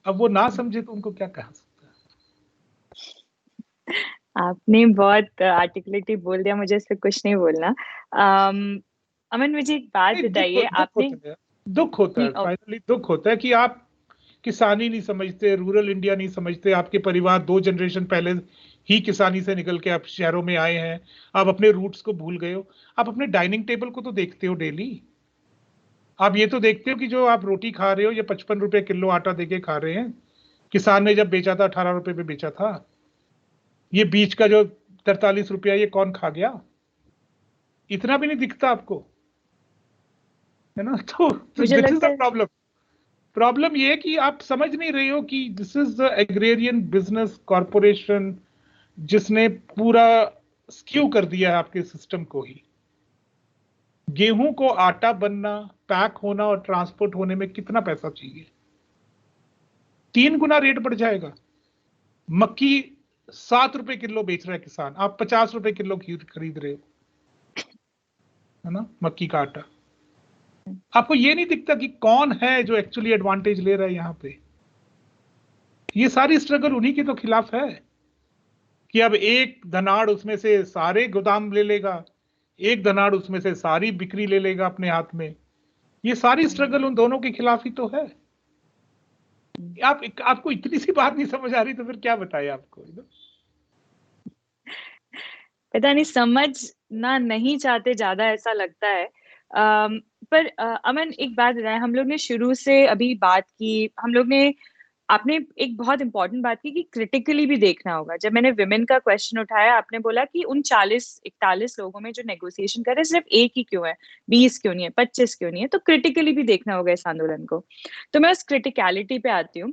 अब वो ना समझे तो उनको क्या कहा सकता है। आपने बहुत आर्टिकुलेटली बोल दिया, मुझे इस पे कुछ नहीं बोलना। अमन, मुझे एक बात बताइए, दुख आपने होता है, दुख होता नहीं है, फाइनली दुख होता है कि आप किसानी नहीं समझते, रूरल इंडिया नहीं समझते। आपके परिवार 2 जनरेशन पहले ही किसानी से निकल के आप शहरों में आए हैं, आप अपने रूट्स को भूल गए हो। आप अपने डाइनिंग टेबल को तो देखते हो डेली, आप ये तो देखते हो कि जो आप रोटी खा रहे हो ये 55 रुपए किलो आटा देके खा रहे हैं। किसान ने जब बेचा था 18 रुपए पे बेचा था। ये बीच का जो 43 रुपया ये कौन खा गया, इतना भी नहीं दिखता आपको, है ना। तो मुझे दिस इज लगता द है प्रॉब्लम। प्रॉब्लम ये है कि आप समझ नहीं रहे हो कि this is the agrarian business corporation जिसने पूरा स्क्यू कर दिया है आपके सिस्टम को ही। गेहूं को आटा बनना, पैक होना और ट्रांसपोर्ट होने में कितना पैसा चाहिए, 3 गुना रेट बढ़ जाएगा। मक्की 7 रुपए किलो बेच रहा है किसान, आप 50 रुपए किलो खरीद रहे हो, है ना, मक्की का आटा। आपको ये नहीं दिखता कि कौन है जो एक्चुअली एडवांटेज ले रहा है यहां पे। ये सारी स्ट्रगल उन्हीं के तो खिलाफ है कि अब एक धनाड़ उसमें से सारे गोदाम ले लेगा, एक धनाड़ उसमें से सारी बिक्री ले लेगा अपने हाथ में। ये सारी स्ट्रगल उन दोनों के खिलाफ ही तो है। आपको इतनी सी बात नहीं समझ आ रही तो फिर क्या बताए आपको। पता नहीं, समझना नहीं चाहते ज्यादा, ऐसा लगता है। पर अमन, एक बात बताएं, हम लोग ने शुरू से अभी बात की, हम लोग ने आपने एक बहुत इंपॉर्टेंट बात की कि क्रिटिकली भी देखना होगा। जब मैंने विमेन का क्वेश्चन उठाया, आपने बोला कि उन 40-41 लोगों में जो नेगोशिएशन कर रहे हैं, सिर्फ एक ही क्यों है, 20 क्यों नहीं है, 25 क्यों नहीं है? तो क्रिटिकली भी देखना होगा इस आंदोलन को। तो मैं उस क्रिटिकलिटी पे आती हूँ।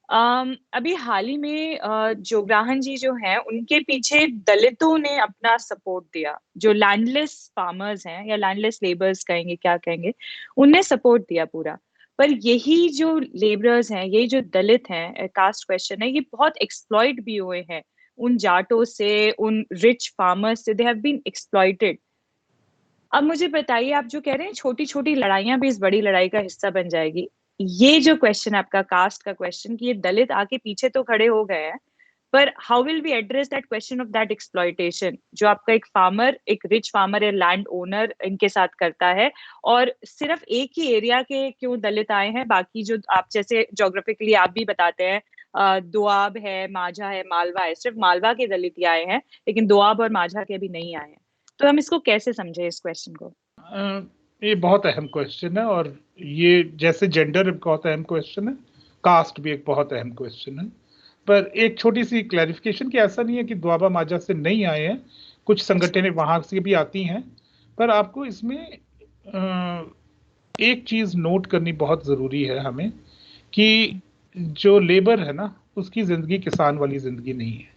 अभी हाल ही में जोग्राहन जी जो हैं, उनके पीछे दलितों ने अपना सपोर्ट दिया। जो लैंडलेस फार्मर्स हैं या लैंडलेस लेबर्स कहेंगे, क्या कहेंगे, उनने सपोर्ट दिया पूरा। पर यही जो लेबरर्स हैं, यही जो दलित हैं, कास्ट क्वेश्चन है, ये बहुत एक्सप्लॉइट भी हुए हैं उन जाटों से, उन रिच फार्मर्स से, दे हैव बीन एक्सप्लॉइटेड। अब मुझे बताइए, आप जो कह रहे हैं छोटी छोटी लड़ाइयां भी इस बड़ी लड़ाई का हिस्सा बन जाएगी, ये जो क्वेश्चन आपका कास्ट का क्वेश्चन, कि ये दलित आके पीछे तो खड़े हो गए हैं, पर how will we address that question of that exploitation जो आपका एक फार्मर, एक रिच फार्मर या लैंड ओनर इनके साथ करता है। और सिर्फ एक ही एरिया के क्यों दलित आए हैं, बाकी जो आप जैसे जोग्राफिकली आप भी बताते हैं, दोआब है, माझा है, मालवा है, सिर्फ मालवा के दलित ही आए हैं, लेकिन दोआब और माझा के अभी नहीं आए हैं। तो हम इसको कैसे समझे इस क्वेश्चन को? ये बहुत अहम क्वेश्चन है, और ये जैसे जेंडर एक बहुत अहम क्वेश्चन है, कास्ट भी एक बहुत अहम क्वेश्चन है। पर एक छोटी सी क्लैरिफिकेशन कि ऐसा नहीं है कि द्वाबा माझा से नहीं आए हैं, कुछ संगठनें वहां से भी आती हैं। पर आपको इसमें एक चीज नोट करनी बहुत जरूरी है हमें, कि जो लेबर है ना, उसकी जिंदगी किसान वाली जिंदगी नहीं है।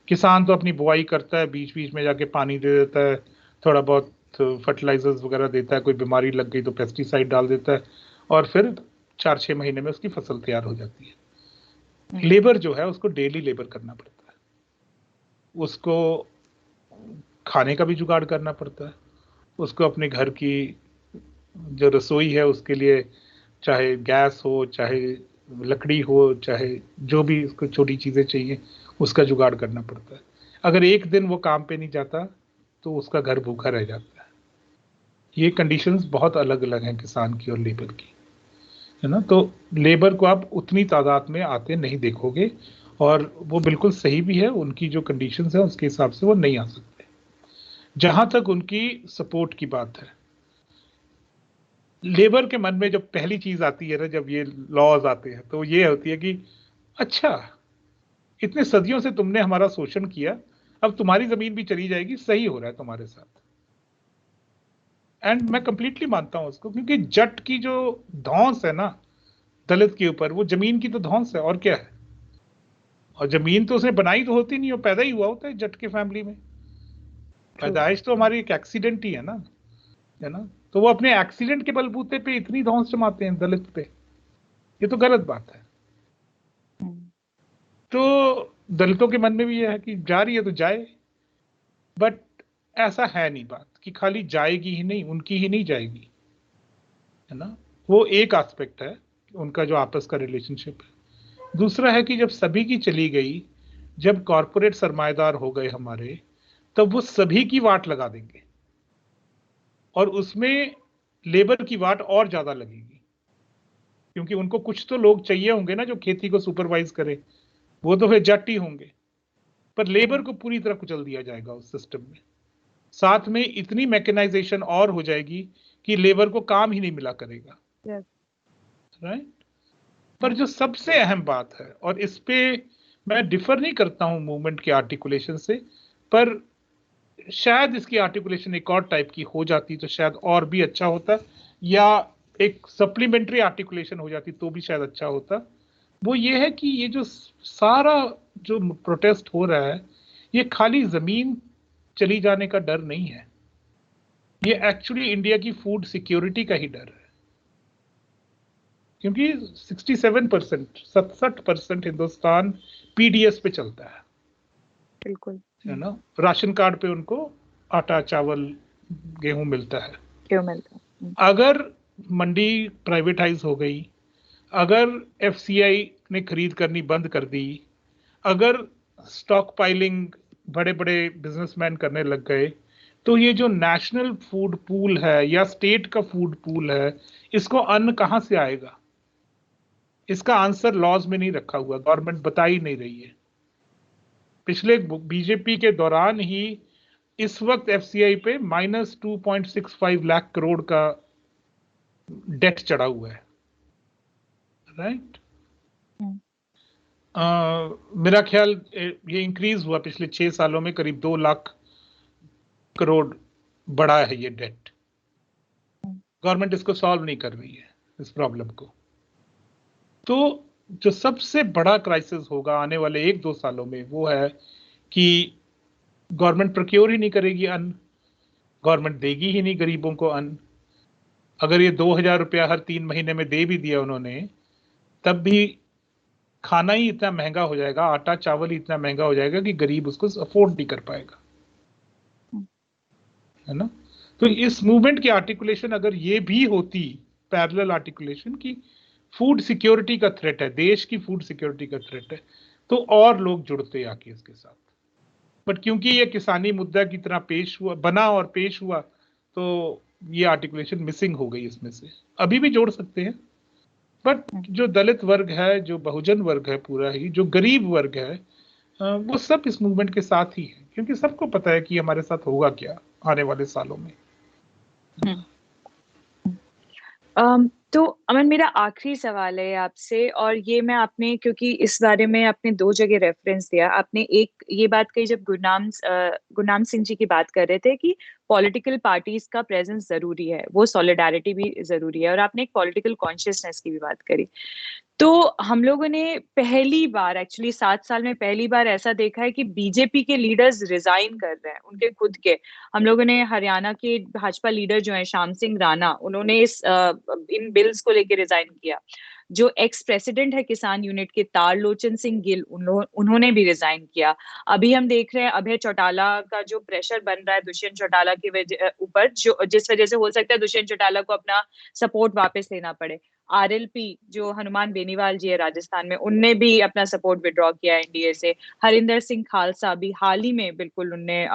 किसान तो अपनी बुआई करता है, बीच बीच में जाके पानी दे देता है, थोड़ा बहुत फर्टिलाइजर्स वगैरह देता है, कोई बीमारी लग गई तो पेस्टिसाइड डाल देता है, और फिर 4-6 महीने में उसकी फसल तैयार हो जाती है। लेबर जो है उसको डेली लेबर करना पड़ता है, उसको खाने का भी जुगाड़ करना पड़ता है, उसको अपने घर की जो रसोई है उसके लिए चाहे गैस हो, चाहे लकड़ी हो, चाहे जो भी उसको छोटी चीज़ें चाहिए उसका जुगाड़ करना पड़ता है। अगर एक दिन वो काम पे नहीं जाता तो उसका घर भूखा रह जाता है। ये कंडीशंस बहुत अलग अलग हैं किसान की और लेबर की, है ना। तो लेबर को आप उतनी तादाद में आते नहीं देखोगे, और वो बिल्कुल सही भी है, उनकी जो कंडीशंस है उसके हिसाब से वो नहीं आ सकते। जहां तक उनकी सपोर्ट की बात है, लेबर के मन में जब पहली चीज आती है ना, जब ये लॉज आते हैं, तो ये होती है कि अच्छा, इतने सदियों से तुमने हमारा शोषण किया, अब तुम्हारी जमीन भी चली जाएगी, सही हो रहा है तुम्हारे साथ। एंड मैं कंप्लीटली मानता हूं उसको, क्योंकि जट की जो धौंस है ना दलित के ऊपर, वो जमीन की तो धौंस है, और क्या है। और जमीन तो उसने बनाई तो होती नहीं, वो पैदा ही हुआ होता है जट के फैमिली में। ट्रू। पैदाइश तो हमारी एक एक्सीडेंट ही है ना, है ना। तो वो अपने एक्सीडेंट के बलबूते पे इतनी धौंस जमाते हैं दलित पे, ये तो गलत बात है। तो दलितों के मन में भी ये है कि जा रही है तो जाए, बट ऐसा है नहीं बात कि खाली जाएगी ही नहीं, उनकी ही नहीं जाएगी, है ना। वो एक एस्पेक्ट है उनका जो आपस का रिलेशनशिप है। दूसरा है कि जब सभी की चली गई, जब कॉरपोरेट सरमाएदार हो गए हमारे, तब वो सभी की वाट लगा देंगे, और उसमें लेबर की वाट और ज्यादा लगेगी, क्योंकि उनको कुछ तो लोग चाहिए होंगे ना जो खेती को सुपरवाइज करे, वो तो फिर जट ही होंगे। पर लेबर को पूरी तरह कुचल दिया जाएगा उस सिस्टम में। साथ में इतनी मैकेनाइजेशन और हो जाएगी कि लेबर को काम ही नहीं मिला करेगा, राइट। पर जो सबसे अहम बात है, और इस पे मैं डिफर नहीं करता हूं मूवमेंट के आर्टिकुलेशन से, पर शायद इसकी आर्टिकुलेशन एक और टाइप की हो जाती तो शायद और भी अच्छा होता, या एक सप्लीमेंट्री आर्टिकुलेशन हो जाती तो भी शायद अच्छा होता। वो ये है कि ये जो सारा जो प्रोटेस्ट हो रहा है, ये खाली जमीन चली जाने का डर नहीं है, ये एक्चुअली इंडिया की फूड सिक्योरिटी का ही डर है। क्योंकि 67%, 67% हिंदुस्तान पीडीएस पे चलता है, बिल्कुल। है ना। राशन कार्ड पे उनको आटा, चावल, गेहूं मिलता है। क्यों मिलता है? अगर मंडी प्राइवेटाइज हो गई, अगर एफसीआई ने खरीद करनी बंद कर दी, अगर स्टॉक पाइलिंग बड़े बड़े बिजनेसमैन करने लग गए, तो ये जो नेशनल फूड पूल है या स्टेट का फूड पूल है, इसको अन्न कहां से आएगा? इसका आंसर लॉज में नहीं रखा हुआ, गवर्नमेंट बता ही नहीं रही है। पिछले बीजेपी के दौरान ही इस वक्त एफसीआई पे -2.65 लाख करोड़ का डेट चढ़ा हुआ है, राइट। मेरा ख्याल ये इंक्रीज हुआ पिछले 6 सालों में, करीब 2 लाख करोड़ बढ़ा है ये डेट। गवर्नमेंट इसको सॉल्व नहीं कर रही है, इस प्रॉब्लम को। तो जो सबसे बड़ा क्राइसिस होगा आने वाले 1-2 सालों में, वो है कि गवर्नमेंट प्रोक्योर ही नहीं करेगी अन्न, गवर्नमेंट देगी ही नहीं गरीबों को अन्न। अगर ये 2,000 रुपया हर 3 महीने में दे भी दिया उन्होंने, तब भी खाना ही इतना महंगा हो जाएगा, आटा चावल ही इतना महंगा हो जाएगा कि गरीब उसको अफोर्ड नहीं कर पाएगा, है ना। तो इस मूवमेंट की आर्टिकुलेशन अगर ये भी होती, पैरेलल आर्टिकुलेशन की फूड सिक्योरिटी का थ्रेट है, देश की फूड सिक्योरिटी का थ्रेट है, तो और लोग जुड़ते आके इसके साथ। बट क्योंकि ये किसानी मुद्दा की तरह पेश हुआ, बना और पेश हुआ, तो ये आर्टिकुलेशन मिसिंग हो गई इसमें से। अभी भी जोड़ सकते हैं, बट जो दलित वर्ग है, जो बहुजन वर्ग है, पूरा ही जो गरीब वर्ग है, वो सब इस मूवमेंट के साथ ही है, क्योंकि सबको पता है कि हमारे साथ होगा क्या आने वाले सालों में। तो अमन, मेरा आखिरी सवाल है आपसे, और ये मैं आपने, क्योंकि इस बारे में आपने दो जगह रेफरेंस दिया। आपने एक ये बात कही जब गुरनाम सिंह जी की बात कर रहे थे कि पॉलिटिकल पार्टीज का प्रेजेंस जरूरी है, वो सॉलिडारिटी भी जरूरी है, और आपने एक पॉलिटिकल कॉन्शियसनेस की भी बात करी। तो हम लोगों ने पहली बार, एक्चुअली 7 साल में पहली बार ऐसा देखा है कि बीजेपी के लीडर्स रिजाइन कर रहे हैं, उनके खुद के। हम लोगों ने हरियाणा के भाजपा लीडर जो हैं श्याम सिंह राणा, उन्होंने इन बिल्स को लेकर रिजाइन किया। जो एक्स प्रेसिडेंट है किसान यूनिट के तारलोचन सिंह गिल, उन्होंने भी रिजाइन किया। अभी हम देख रहे हैं अभय चौटाला का जो प्रेशर बन रहा है दुष्यंत चौटाला के ऊपर, जो जिस वजह से हो सकता है दुष्यंत चौटाला को अपना सपोर्ट वापस लेना पड़े। आरएलपी जो हनुमान बेनीवाल जी है राजस्थान में, उनने भी अपना सपोर्ट विड्रॉ किया एनडीए से। हरिंदर सिंह खालसा भी हाल ही में बिल्कुल उनने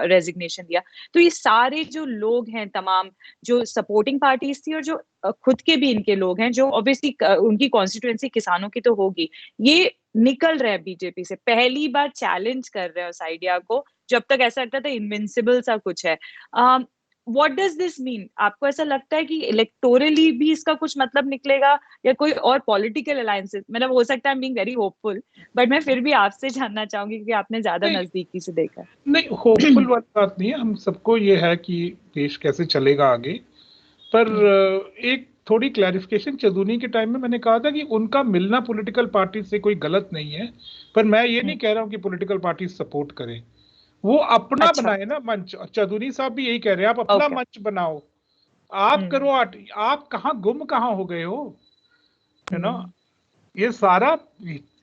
रेजिग्नेशन दिया। तो ये सारे जो लोग हैं, तमाम जो सपोर्टिंग पार्टीज थी और जो खुद के भी इनके लोग हैं, जो ऑब्वियसली उनकी कॉन्स्टिट्यूएंसी किसानों की तो होगी, ये निकल रहे हैं बीजेपी से, पहली बार चैलेंज कर रहे हैं उस आइडिया को जो अब तक ऐसा लगता था इनविंसिबल सा कुछ है। What does this mean? आपको ऐसा लगता है कि इलेक्टोरली भी इसका कुछ मतलब निकलेगा, या कोई और पॉलिटिकल अलायंसेस? मतलब हो सकता है, I am being very hopeful, but मैं फिर भी आपसे जानना चाहूंगी क्योंकि आपने ज्यादा नहीं नजदीकी से देखा नहीं, होपफुल वाली बात नहीं है। हम सबको ये है कि देश कैसे चलेगा आगे। पर एक थोड़ी क्लैरिफिकेशन, चंदूनी के टाइम में मैंने कहा था कि उनका मिलना पॉलिटिकल पार्टी से कोई गलत नहीं है, पर मैं ये नहीं कह रहा हूं कि पॉलिटिकल पार्टी सपोर्ट करें। वो अपना अच्छा, बनाए ना मंच। चौधरी साहब भी यही कह रहे हैं, आप अपना ओके। मंच बनाओ, आप करो। आप कहाँ गुम कहाँ हो गए हो, है ना। ये सारा,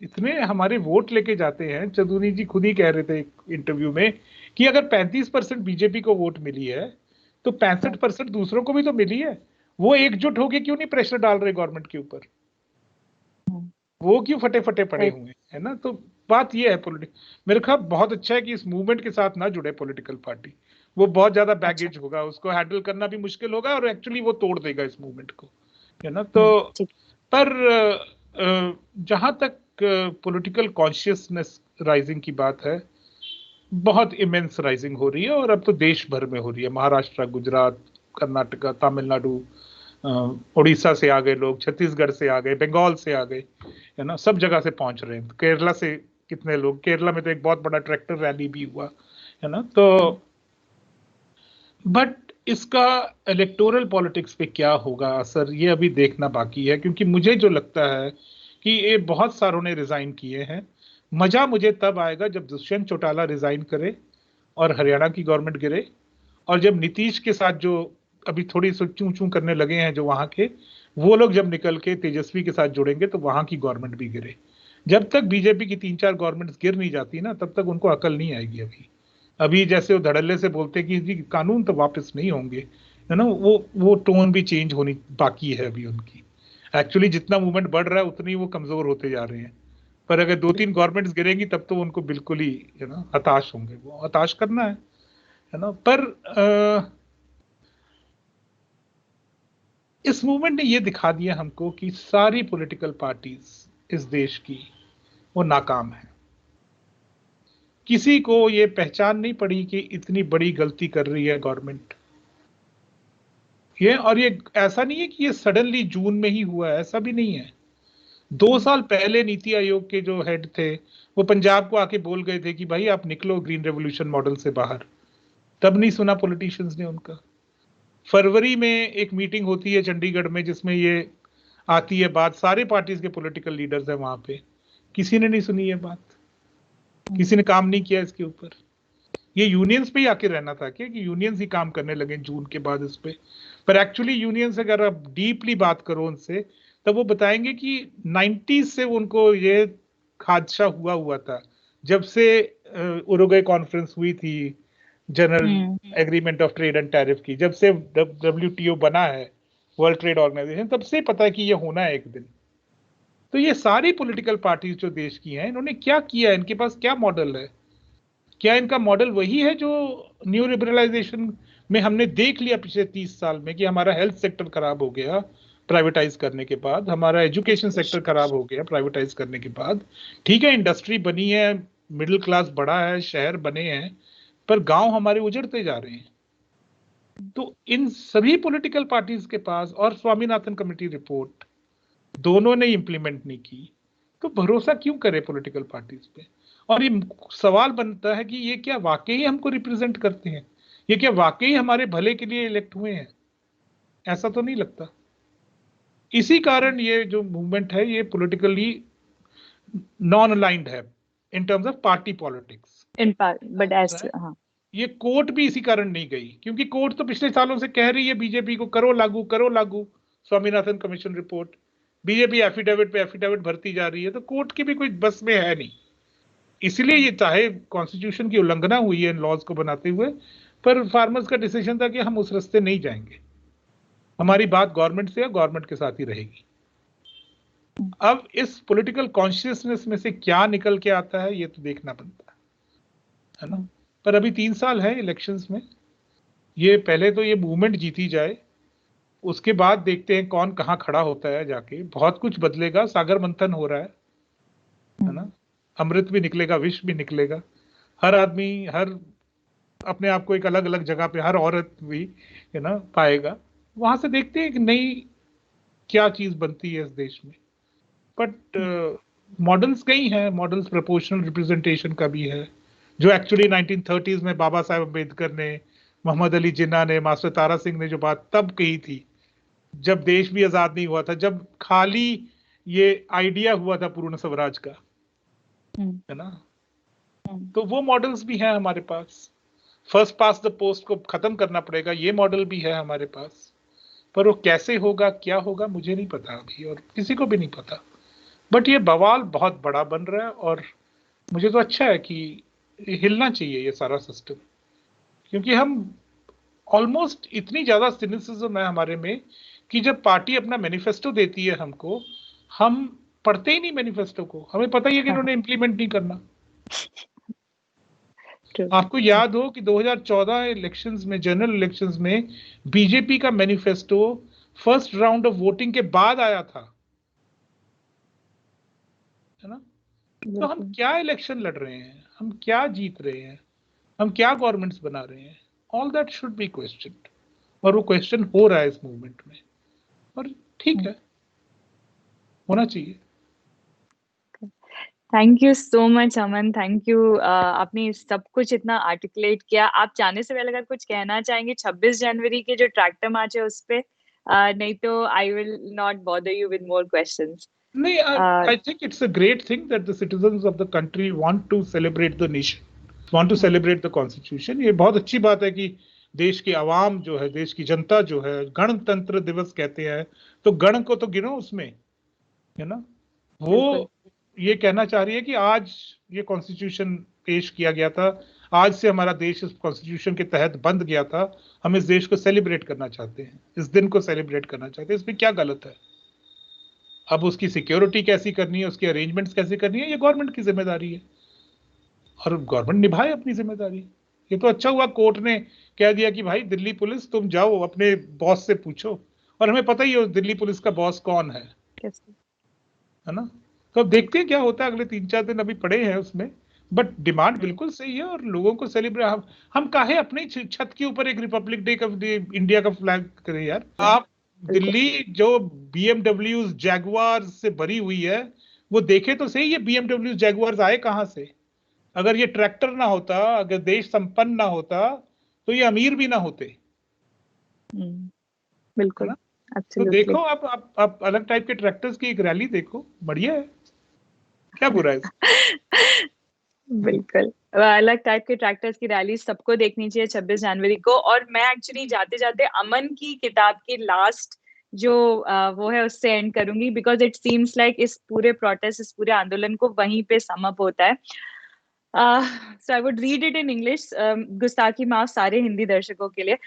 इतने हमारे वोट लेके जाते हैं। चंदूनी जी खुद ही कह रहे थे एक इंटरव्यू में कि अगर 35% बीजेपी को वोट मिली है, तो 65% दूसरों को भी तो मिली है। वो एकजुट होके क्यों नहीं प्रेशर डाल रहे गवर्नमेंट के ऊपर? वो क्यों फटे फटे पड़े हुए हैं, है ना। तो बात ये है, मेरे ख्याल बहुत अच्छा है कि इस मूवमेंट के साथ ना जुड़े पॉलिटिकल पार्टी। वो बहुत ज्यादा अच्छा। बैगेज होगा, उसको हैंडल करना भी मुश्किल होगा, और एक्चुअली वो तोड़ देगा इस मूवमेंट को, है ना। तो ठीक। पर जहां तक पॉलिटिकल कॉन्शियसनेस राइजिंग की बात है, बहुत इमेंस राइजिंग हो रही है, और अब तो देश भर में हो रही है। महाराष्ट्र, गुजरात, कर्नाटका, तमिलनाडु, उड़ीसा से आ गए लोग, छत्तीसगढ़ से आ गए, बंगाल से आ गए, है ना। सब जगह से पहुंच रहे हैं। केरला से कितने लोग, केरला में तो एक बहुत बड़ा ट्रैक्टर रैली भी हुआ, है ना। तो बट इसका इलेक्टोरल पॉलिटिक्स पे क्या होगा असर, ये अभी देखना बाकी है। क्योंकि मुझे जो लगता है कि ये बहुत सारों ने रिजाइन किए हैं। मजा मुझे तब आएगा जब दुष्यंत चौटाला रिजाइन करे और हरियाणा की गवर्नमेंट गिरे, और जब नीतीश के साथ जो अभी थोड़ी सी चूं चूं करने लगे हैं जो वहां के, वो लोग जब निकल के तेजस्वी के साथ जुड़ेंगे, तो वहां की गवर्नमेंट भी गिरे। जब तक बीजेपी की 3-4 गवर्नमेंट्स गिर नहीं जाती ना, तब तक उनको अकल नहीं आएगी। अभी अभी जैसे वो धड़ल्ले से बोलते कि जी कानून तो वापस नहीं होंगे, है ना, वो टोन भी चेंज होनी बाकी है अभी उनकी। एक्चुअली जितना मूवमेंट बढ़ रहा है उतनी वो कमजोर होते जा रहे हैं। पर अगर 2-3 गवर्नमेंट्स गिरेंगी, तब तो उनको बिल्कुल ही, है ना, हताश होंगे। वो हताश करना है ना। पर इस मूवमेंट ने ये दिखा दिया हमको कि सारी पॉलिटिकल पार्टीज इस देश की वो नाकाम है। किसी को ये पहचान नहीं पड़ी कि इतनी बड़ी गलती कर रही है गवर्नमेंट। ये ऐसा नहीं है कि ये सडनली जून में ही हुआ है, ऐसा भी नहीं है। 2 साल पहले नीति आयोग के जो हेड थे, वो पंजाब को आके बोल गए थे कि भाई आप निकलो ग्रीन रेवोल्यूशन मॉडल से बाहर। तब नहीं सुना पॉलिटिशियंस ने उनका। फरवरी में एक मीटिंग होती है चंडीगढ़ में, जिसमें ये आती है बात, सारे पार्टीज के पॉलिटिकल लीडर्स हैं वहां पे। किसी ने नहीं सुनी ये बात, किसी ने काम नहीं किया इसके ऊपर। ये यूनियंस पे ही आके रहना था क्या, कि यूनियंस ही काम करने लगे जून के बाद इस पे? पर एक्चुअली यूनियंस, अगर आप डीपली बात करो उनसे, तब वो बताएंगे कि 90s से उनको ये हादसा हुआ था, जब से उरुग्वे कॉन्फ्रेंस हुई थी, general agreement of trade and tariff की, जब से WTO बना है, वर्ल्ड ट्रेड ऑर्गेनाइजेशन, तब से पता है कि ये होना है एक दिन। तो ये सारी पॉलिटिकल पार्टीज जो देश की हैं, इन्होंने क्या किया, इनके पास क्या मॉडल है? क्या इनका मॉडल वही है जो न्यू लिबरलाइजेशन में हमने देख लिया पिछले 30 साल में, कि हमारा हेल्थ सेक्टर खराब हो गया प्राइवेटाइज करने के बाद, हमारा एजुकेशन सेक्टर खराब हो गया प्राइवेटाइज करने के बाद। ठीक है, इंडस्ट्री बनी है, मिडिल क्लास बढ़ा है, शहर बने हैं, पर गांव हमारे उजड़ते जा रहे हैं। तो इन सभी पॉलिटिकल पार्टीज के पास, और स्वामीनाथन कमेटी रिपोर्ट दोनों ने इंप्लीमेंट नहीं की, तो भरोसा क्यों करे पॉलिटिकल पार्टीज पे? और ये सवाल बनता है कि ये क्या वाकई हमको रिप्रेजेंट करते हैं, ये क्या वाकई हमारे भले के लिए इलेक्ट हुए हैं? ऐसा तो नहीं लगता। इसी कारण ये जो मूवमेंट है ये पॉलिटिकली नॉन अलाइंड है in terms of party politics. But as हाँ, ये कोर्ट भी इसी कारण नहीं गई, क्योंकि कोर्ट तो पिछले सालों से कह रही है बीजेपी को, करो लागू, करो लागू Swaminathan commission report. BJP affidavit पे एफिडेविट भरती जा रही है, तो कोर्ट की भी कोई बस में है नहीं। इसलिए ये चाहे कॉन्स्टिट्यूशन की उल्लंघना हुई है इन लॉज को बनाते हुए, पर फार्मर्स का डिसीजन था कि हम उस रास्ते नहीं जाएंगे, हमारी बात गवर्नमेंट से है, गवर्नमेंट के साथ ही रहेगी। अब इस पॉलिटिकल कॉन्शियसनेस में से क्या निकल के आता है, ये तो देखना बनता है ना। पर अभी 3 साल है इलेक्शंस में, ये पहले तो ये मूवमेंट जीती जाए, उसके बाद देखते हैं कौन कहाँ खड़ा होता है जाके। बहुत कुछ बदलेगा, सागर मंथन हो रहा है ना। अमृत भी निकलेगा, विष भी निकलेगा। हर आदमी, हर अपने आप को एक अलग अलग जगह पे, हर औरत भी है ना पाएगा। वहां से देखते हैं कि नई क्या चीज बनती है इस देश में। बट मॉडल्स कई हैं, मॉडल्स प्रोपोर्शनल रिप्रेजेंटेशन का भी है, जो एक्चुअली 1930s में बाबा साहेब अम्बेडकर ने, मोहम्मद अली जिन्ना ने, मास्टर तारा सिंह ने जो बात तब कही थी, जब देश भी आजाद नहीं हुआ था, जब खाली ये आइडिया हुआ था पूर्ण स्वराज का, है ना। तो वो मॉडल्स भी हैं हमारे पास। फर्स्ट पास द पोस्ट को खत्म करना पड़ेगा, ये मॉडल भी है हमारे पास, पर वो कैसे होगा, क्या होगा, मुझे नहीं पता अभी, और किसी को भी नहीं पता। बट ये बवाल बहुत बड़ा बन रहा है, और मुझे तो अच्छा है कि हिलना चाहिए ये सारा सिस्टम, क्योंकि हम ऑलमोस्ट इतनी ज्यादा सिनिसिज्म है हमारे में कि जब पार्टी अपना मैनिफेस्टो देती है हमको, हम पढ़ते ही नहीं मैनिफेस्टो को, हमें पता ही है कि इन्होंने इंप्लीमेंट नहीं करना। आपको याद हो कि 2014 इलेक्शंस में, जनरल इलेक्शंस में, बीजेपी का manifesto first round of voting के बाद आया था, है ना। तो हम क्या इलेक्शन लड़ रहे हैं, हम क्या जीत रहे हैं, हम क्या गवर्नमेंट्स बना रहे हैं, all that should be questioned, और वो क्वेश्चन हो रहा है इस मूवमेंट में, और ठीक है, होना चाहिए। Thank you so much Aman, thank you. आपने सब कुछ इतना आर्टिकुलेट किया। आप जाने से पहले अगर कुछ कहना चाहेंगे 26 जनवरी के जो ट्रैक्टर मार्च है उस पे, नहीं तो I will not bother you with more questions. नहीं, I think it's a great thing that the citizens of the country want to celebrate the nation, want to celebrate the constitution. ये बहुत अच्छी बात है कि देश की आवाम जो है, देश की जनता जो है, गणतंत्र दिवस कहते हैं, तो गण को तो गिनो उसमें, है ना। वो ये कहना चाह रही है कि आज ये कॉन्स्टिट्यूशन पेश किया गया था, आज से हमारा देश इस कॉन्स्टिट्यूशन के तहत बंध गया था, हम इस देश को सेलिब्रेट करना चाहते हैं, इस दिन को सेलिब्रेट करना चाहते हैं। इसमें क्या गलत है? अब उसकी सिक्योरिटी कैसी करनी है, उसकी अरेंजमेंट्स कैसे करनी है, ये गवर्नमेंट की जिम्मेदारी है, और गवर्नमेंट निभाए अपनी जिम्मेदारी। ये तो अच्छा हुआ कोर्ट ने कह दिया कि भाई दिल्ली पुलिस तुम जाओ अपने बॉस से पूछो, और हमें पता ही है दिल्ली पुलिस का बॉस कौन है ना। तो अब देखते हैं क्या होता है, अगले 3-4 दिन अभी पड़े हैं उसमें। बट डिमांड बिल्कुल सही है, और लोगों को सेलिब्रेट, हम काहे अपनी छत के ऊपर एक रिपब्लिक डे का इंडिया का फ्लैग करें यार। आप दिल्ली जो BMW जैगुआर से भरी हुई है, वो देखे तो सही, ये BMW जैगुआर आए कहां से? अगर ये ट्रैक्टर ना होता, अगर देश संपन्न ना होता, तो ये अमीर भी ना होते, बिल्कुल। तो देखो आप अलग टाइप के ट्रैक्टर्स की एक रैली देखो, बढ़िया है, क्या बुरा है? बिल्कुल, अलग टाइप के ट्रैक्टर्स की रैली सबको देखनी चाहिए 26 जनवरी को। और मैं एक्चुअली जाते जाते अमन की किताब की लास्ट जो वो है उससे एंड करूंगी, बिकॉज इट सीम्स लाइक इस पूरे प्रोटेस्ट, इस पूरे आंदोलन को वहीं पे सम अप होता है. So I would read it in English. Gustaki maaf सारे हिंदी दर्शकों के लिए.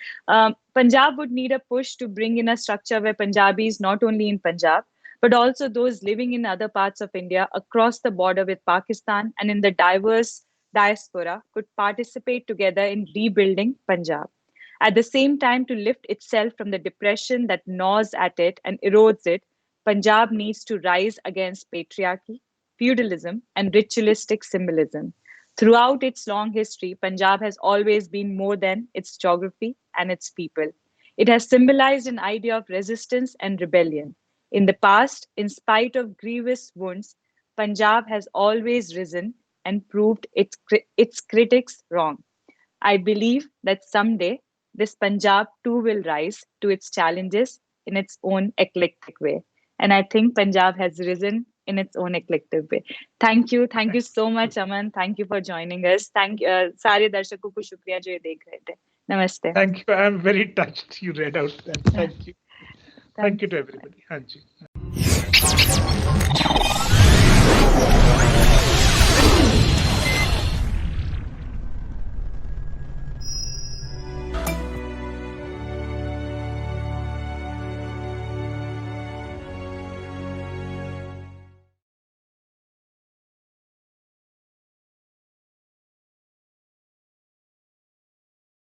Punjab would need a push to bring in a structure where Punjabis, not only in Punjab, but also those living in other parts of India across the border with Pakistan and in the diverse diaspora, could participate together in rebuilding Punjab. At the same time, to lift itself from the depression that gnaws at it and erodes it, Punjab needs to rise against patriarchy, feudalism, and ritualistic symbolism. Throughout its long history, Punjab has always been more than its geography and its people. It has symbolized an idea of resistance and rebellion. In the past, in spite of grievous wounds, Punjab has always risen and proved its critics wrong. I believe that someday this Punjab too will rise to its challenges in its own eclectic way. And I think Punjab has risen in its own eclectic way. Thank you so much, Aman. Thank you for joining us. Thank सारे दर्शकों को शुक्रिया जो ये देख रहे थे. Namaste. Thank you. I'm very touched you read out that. Thank you. Thank you to everybody. हाँ जी.